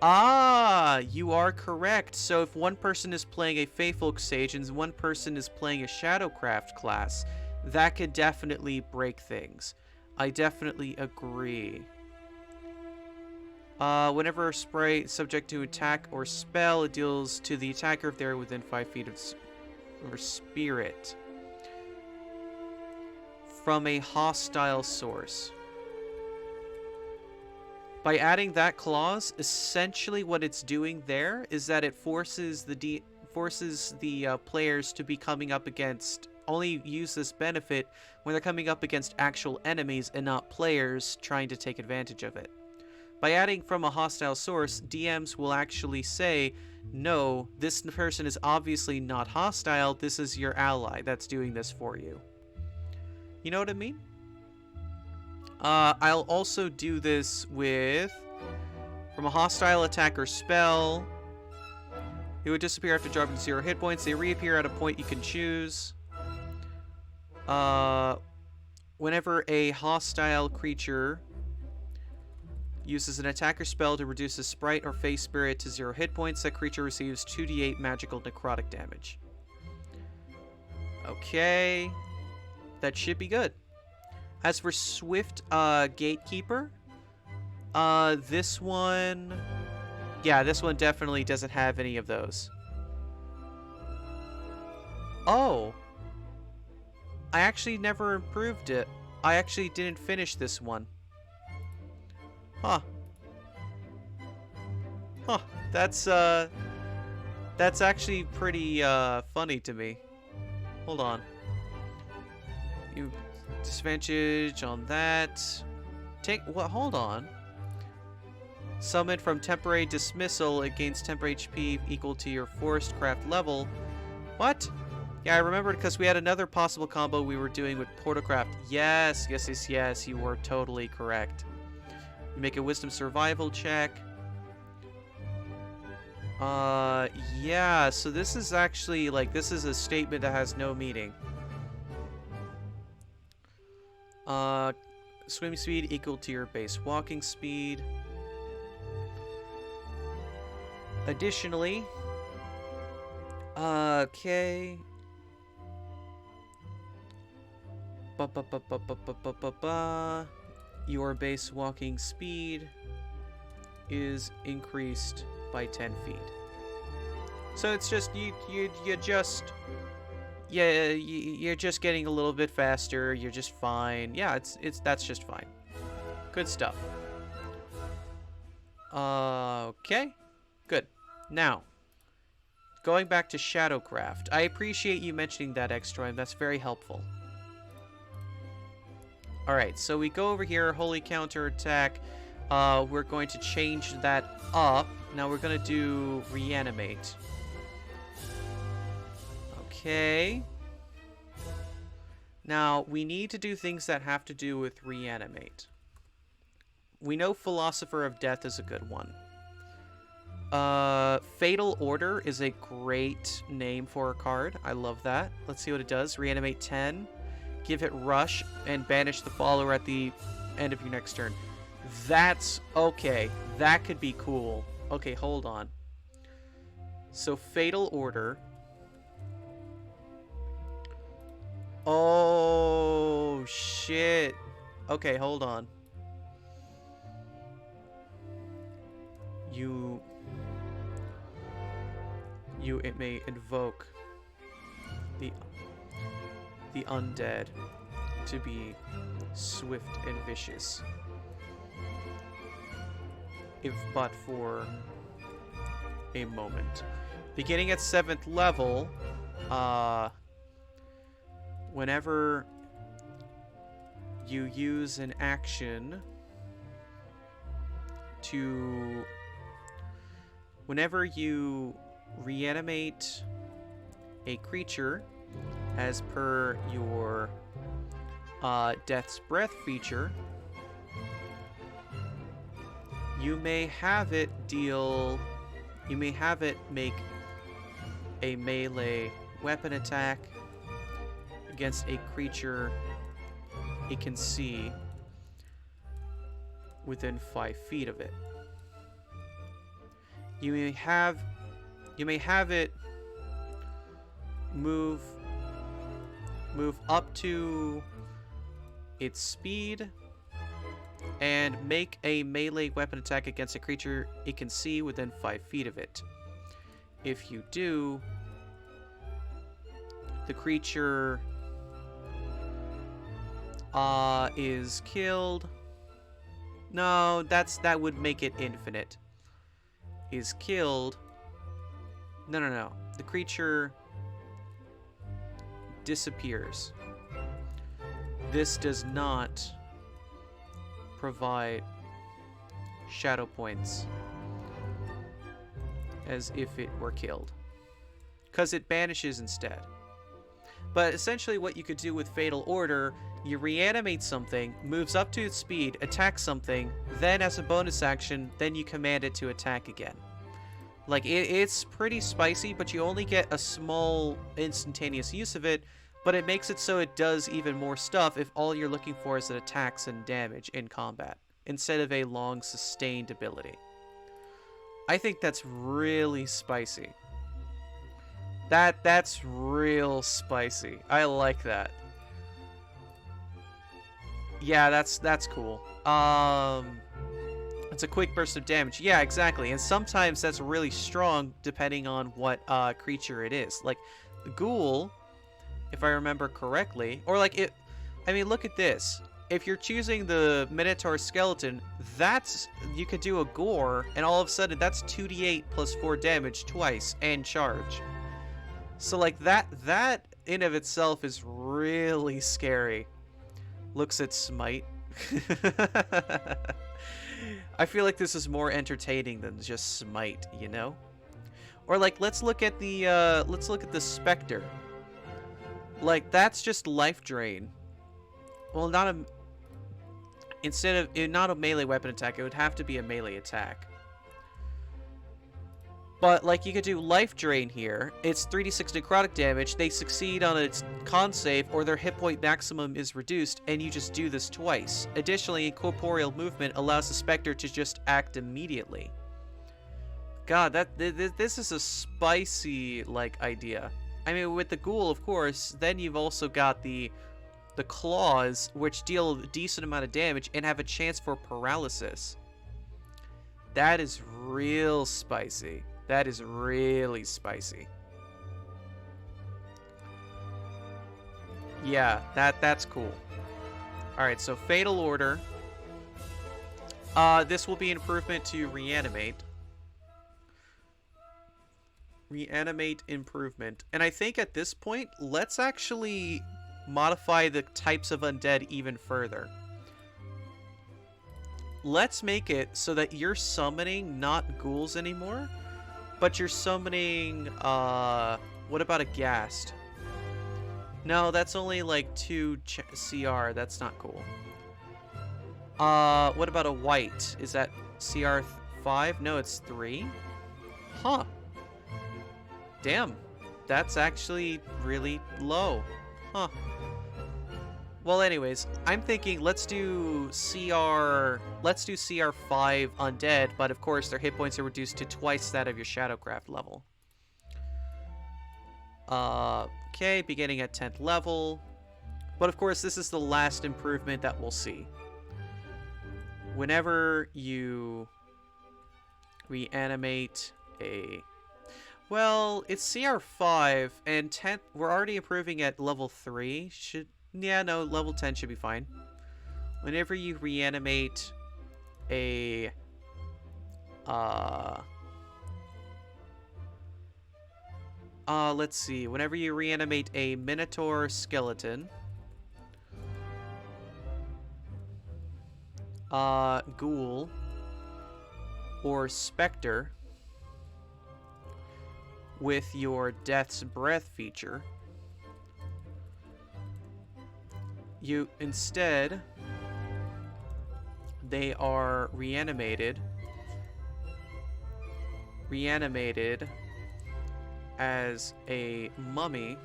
Ah, you are correct. So if one person is playing a Feyfolk Sage and one person is playing a Shadowcraft class, that could definitely break things. I definitely agree. Whenever a sprite is subject to attack or spell, it deals to the attacker if they're within 5 feet of spirit from a hostile source. By adding that clause, essentially what it's doing there is that it forces the players to be coming up against, only use this benefit when they're coming up against actual enemies and not players trying to take advantage of it. By adding from a hostile source, DMs will actually say, no, this person is obviously not hostile, this is your ally that's doing this for you. You know what I mean? I'll also do this with, from a hostile attack or spell, it would disappear after dropping 0 hit points. They reappear at a point you can choose. Whenever a hostile creature uses an attacker spell to reduce a sprite or face spirit to 0 hit points, that creature receives 2d8 magical necrotic damage. Okay. That should be good. As for Swift Gatekeeper, this one... Yeah, this one definitely doesn't have any of those. Oh. I actually never improved it. I actually didn't finish this one. Huh. Huh. That's actually pretty funny to me. Hold on. You disadvantage on that. Hold on. Summon from temporary dismissal. It gains temporary HP equal to your forest craft level. What? Yeah, I remembered because we had another possible combo we were doing with Portocraft. Yes, yes, yes, yes. You were totally correct. You make a wisdom survival check. Yeah, so this is actually, like, this is a statement that has no meaning. Swim speed equal to your base walking speed. Additionally, okay. Your base walking speed is increased by 10 feet. So it's just you're just getting a little bit faster. You're just fine. Yeah, that's just fine. Good stuff. Okay. Good. Now, going back to Shadowcraft. I appreciate you mentioning that, Extroim. That's very helpful. Alright, so we go over here, Holy Counterattack. We're going to change that up. Now we're going to do Reanimate. Okay. Now, we need to do things that have to do with Reanimate. We know Philosopher of Death is a good one. Fatal Order is a great name for a card. I love that. Let's see what it does. Reanimate 10. Give it Rush and banish the follower at the end of your next turn. That's okay. That could be cool. Okay, hold on. So Fatal Order. Oh, shit. Okay, hold on. It may invoke the undead to be swift and vicious, if but for a moment. Beginning at 7th level, whenever you use an action to... Whenever you reanimate a creature as per your Death's Breath feature, you may have it make a melee weapon attack against a creature it can see within 5 feet of it. You may have it move up to its speed and make a melee weapon attack against a creature it can see within 5 feet of it. If you do, the creature is killed. No, that would make it infinite. Is killed. No. The creature disappears. This does not provide shadow points as if it were killed, because it banishes instead. But essentially what you could do with Fatal Order, you reanimate something, moves up to its speed, attacks something, then as a bonus action, then you command it to attack again. Like, it's pretty spicy, but you only get a small instantaneous use of it, but it makes it so it does even more stuff if all you're looking for is attacks and damage in combat, instead of a long sustained ability. I think that's really spicy. That's real spicy. I like that. Yeah, that's cool. It's a quick burst of damage. Yeah, exactly. And sometimes that's really strong depending on what creature it is. Like the ghoul, if I remember correctly, or like it. I mean, look at this. If you're choosing the Minotaur skeleton, you could do a gore, and all of a sudden that's 2d8 plus 4 damage twice and charge. So like that in of itself is really scary. Looks at Smite. I feel like this is more entertaining than just smite, you know? Or like, let's look at the Spectre. Like, that's just life drain. Well, not a melee weapon attack, it would have to be a melee attack. But, like, you could do life drain here. It's 3d6 necrotic damage. They succeed on its con save, or their hit point maximum is reduced, and you just do this twice. Additionally, corporeal movement allows the Spectre to just act immediately. God, this is a spicy, like, idea. I mean, with the Ghoul, of course, then you've also got the claws, which deal a decent amount of damage and have a chance for paralysis. That is real spicy. That is really spicy. Yeah, that's cool. Alright, so Fatal Order. This will be an improvement to Reanimate. Reanimate improvement. And I think at this point, let's actually modify the types of undead even further. Let's make it so that you're summoning not ghouls anymore, but you're summoning, what about a Ghast? No, that's only like 2 CR. That's not cool. What about a White? Is that CR 5? No, it's 3. Huh. Damn. That's actually really low. Huh. Well, anyways, I'm thinking let's do CR 5 undead, but of course their hit points are reduced to twice that of your Shadowcraft level. Okay, beginning at 10th level. But of course, this is the last improvement that we'll see. Whenever you reanimate a... Well, it's CR 5, and 10th... We're already improving at level 3. Yeah, no, level 10 should be fine. Whenever you reanimate a... let's see. Whenever you reanimate a Minotaur skeleton... Ghoul... or Spectre... with your Death's Breath feature... you instead they are reanimated as a mummy.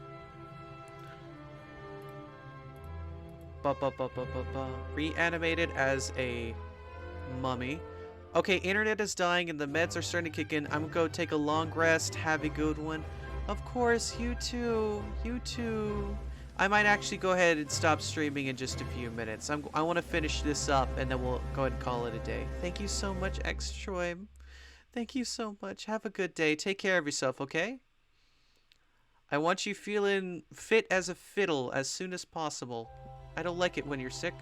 Reanimated as a mummy. Okay, internet is dying and the meds are starting to kick in. I'm gonna go take a long rest. Have a good one. Of course, you too. You too. I might actually go ahead and stop streaming in just a few minutes. I want to finish this up, and then we'll go ahead and call it a day. Thank you so much, Xtroim. Thank you so much. Have a good day. Take care of yourself, okay? I want you feeling fit as a fiddle as soon as possible. I don't like it when you're sick.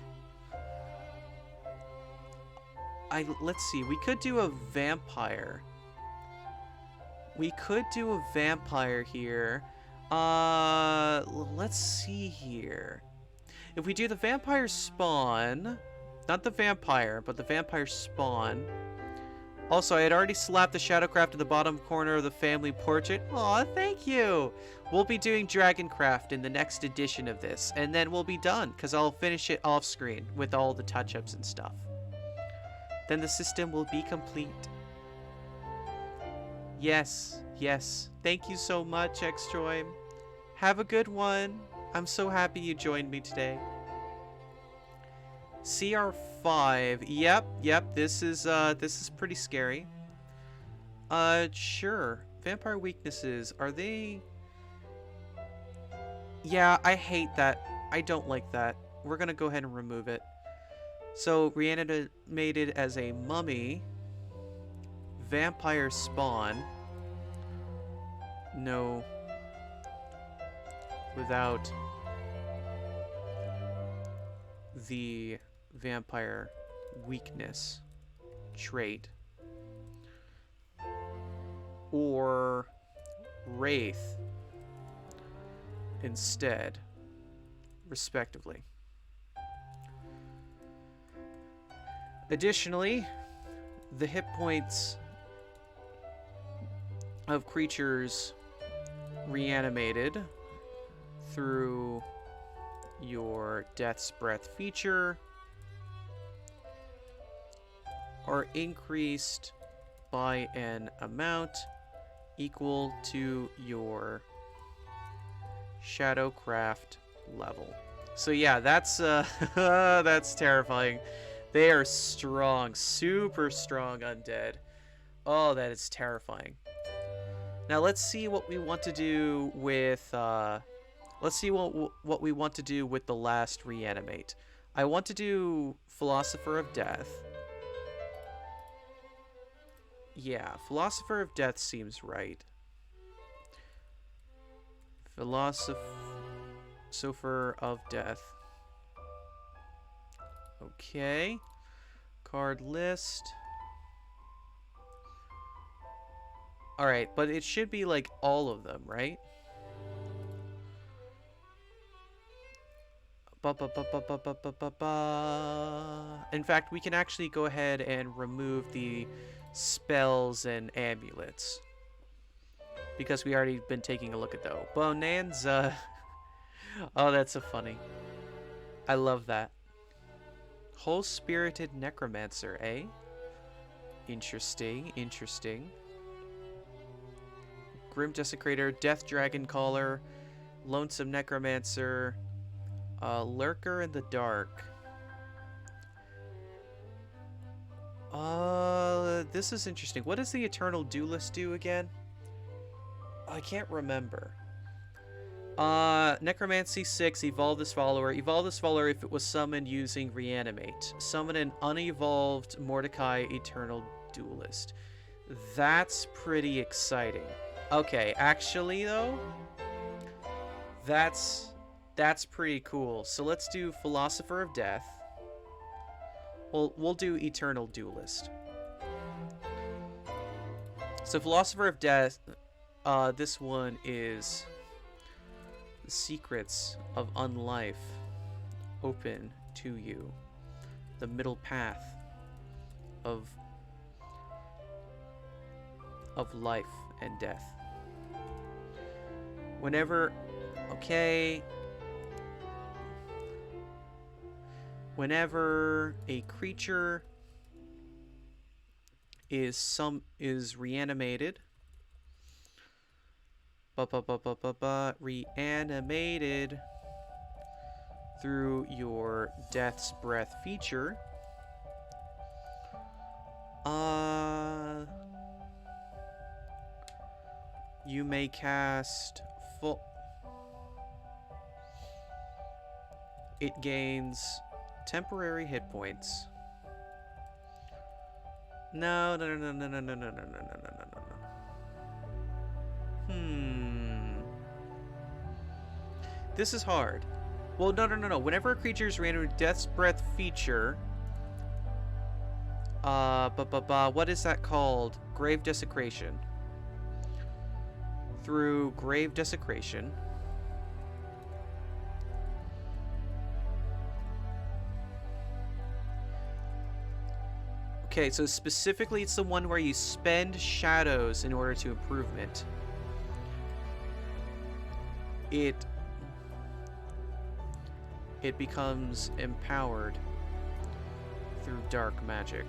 Let's see. We could do a vampire. We could do a vampire here. Let's see here. If we do the vampire spawn, not the vampire, but the vampire spawn. Also, I had already slapped the Shadowcraft in the bottom corner of the family portrait. Aw, thank you. We'll be doing Dragoncraft in the next edition of this, and then we'll be done, because I'll finish it off screen with all the touch-ups and stuff. Then the system will be complete. Yes, yes. Thank you so much, Xtroim. Have a good one. I'm so happy you joined me today. CR5. Yep. This is pretty scary. Sure. Vampire weaknesses. Are they... Yeah, I hate that. I don't like that. We're gonna go ahead and remove it. So, reanimated as a mummy. Vampire spawn. No. Without the vampire weakness trait. Or Wraith instead, respectively. Additionally, the hit points of creatures reanimated through your Death's Breath feature are increased by an amount equal to your Shadowcraft level. So yeah, that's that's terrifying. They are strong, super strong undead. Oh, that is terrifying. Now let's see what we want to do with let's see what we want to do with the last reanimate. I want to do Philosopher of Death. Yeah, Philosopher of Death seems right. Philosopher of Death. Okay. Card list. Alright, but it should be like all of them, right? In fact, we can actually go ahead and remove the spells and amulets, because we already been taking a look at those. Bonanza. Oh, that's so funny. I love that. Whole Spirited Necromancer, eh? Interesting, interesting. Grim Desecrator, Death Dragon Caller, Lonesome Necromancer, Lurker in the Dark. This is interesting. What does the Eternal Duelist do again? I can't remember. Necromancy 6, evolve this follower. Evolve this follower if it was summoned using Reanimate. Summon an unevolved Mordecai Eternal Duelist. That's pretty exciting. Okay, actually though, that's pretty cool. So let's do Philosopher of Death. We'll do Eternal Duelist. So Philosopher of Death, this one is the secrets of unlife open to you. The middle path of life and death. Whenever, okay, whenever a creature is reanimated, reanimated through your Death's Breath feature, you may cast full. It gains temporary hit points. No. This is hard. Well, no. Whenever a creature is reanimated with Death's Breath feature, what is that called? Grave Desecration. Through Grave Desecration, okay, so specifically it's the one where you spend shadows in order to improvement. It becomes empowered through dark magic.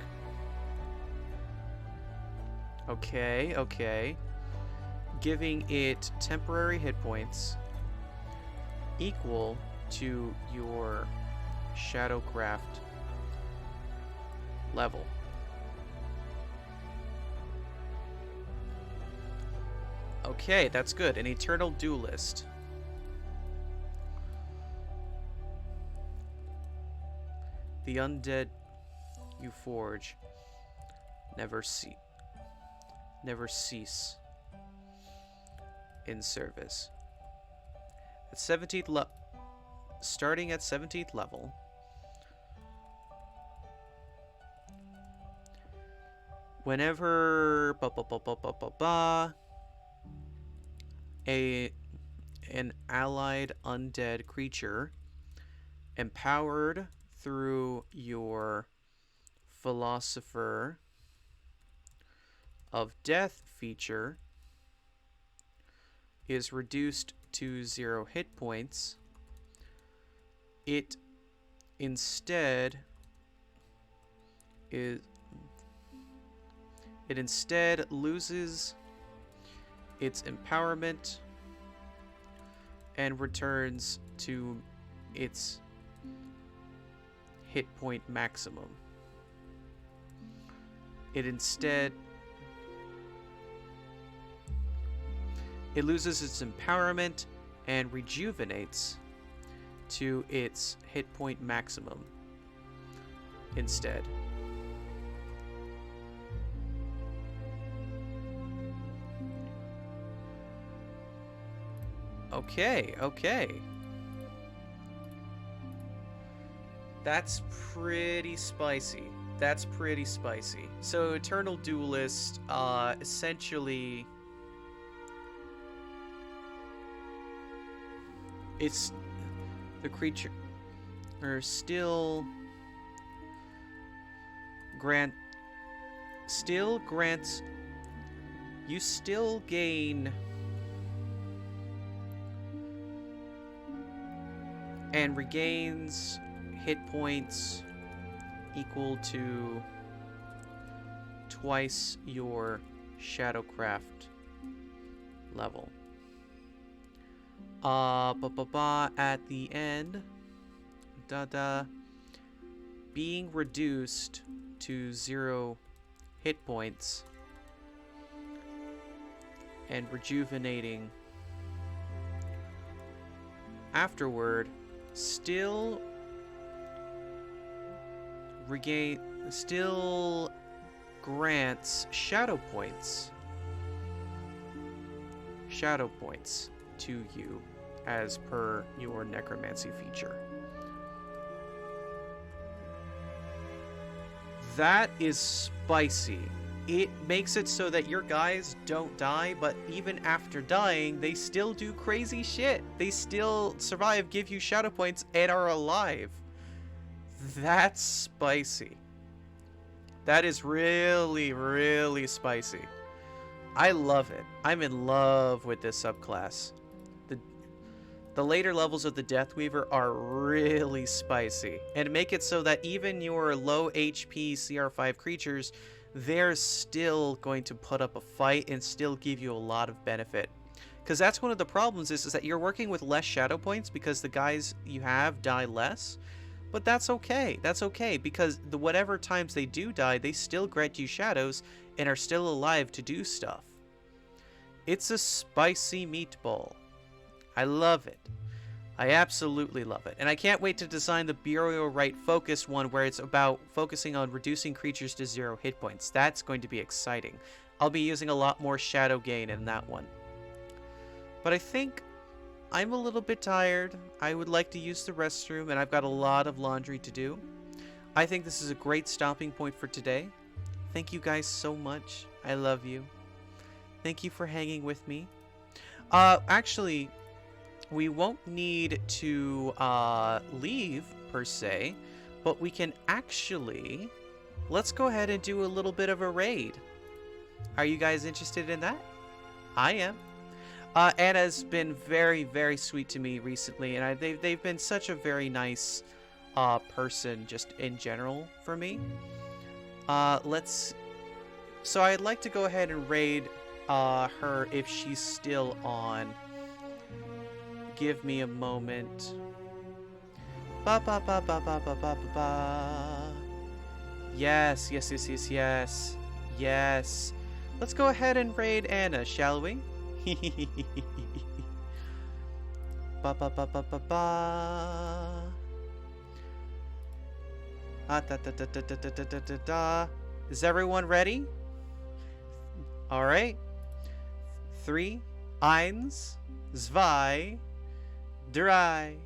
Okay. Giving it temporary hit points equal to your Shadowcraft level. Okay, that's good. An Eternal Duelist. The undead you forge never cease in service. At 17th starting at 17th level, whenever an allied undead creature empowered through your Philosopher of death feature is reduced to 0 hit points, it instead loses its empowerment and returns to its hit point maximum. It loses its empowerment and rejuvenates to its hit point maximum instead. Okay, okay. That's pretty spicy. That's pretty spicy. So Eternal Duelist, essentially, it's the creature still grants you still gain and regains hit points equal to twice your Shadowcraft level. At the end, being reduced to 0 hit points and rejuvenating afterward still grants shadow points to you as per your necromancy feature. That is spicy. It makes it so that your guys don't die, but even after dying, they still do crazy shit. They still survive, give you shadow points, and are alive. That's spicy. That is really, really spicy. I love it. I'm in love with this subclass. The later levels of the Deathweaver are really spicy, and make it so that even your low HP CR5 creatures, they're still going to put up a fight and still give you a lot of benefit. Because that's one of the problems is that you're working with less shadow points because the guys you have die less. But that's okay. That's okay, because whatever times they do die, they still grant you shadows and are still alive to do stuff. It's a spicy meatball. I love it. I absolutely love it. And I can't wait to design the Burial Rite focused one where it's about focusing on reducing creatures to 0 hit points. That's going to be exciting. I'll be using a lot more shadow gain in that one. But I think I'm a little bit tired. I would like to use the restroom, and I've got a lot of laundry to do. I think this is a great stopping point for today. Thank you guys so much. I love you. Thank you for hanging with me. Actually, we won't need to leave, per se, but we can actually... Let's go ahead and do a little bit of a raid. Are you guys interested in that? I am. Anna's been very, very sweet to me recently, and they've been such a very nice person just in general for me. So I'd like to go ahead and raid her if she's still on. Give me a moment. Ba ba ba ba ba ba ba ba. Yes, yes, yes, yes, yes. Yes. Let's go ahead and raid Anna, shall we? Ba ba ba ba ba ba. Da da da da da da da da da. Is everyone ready? All right. 3, 1, 2, 3.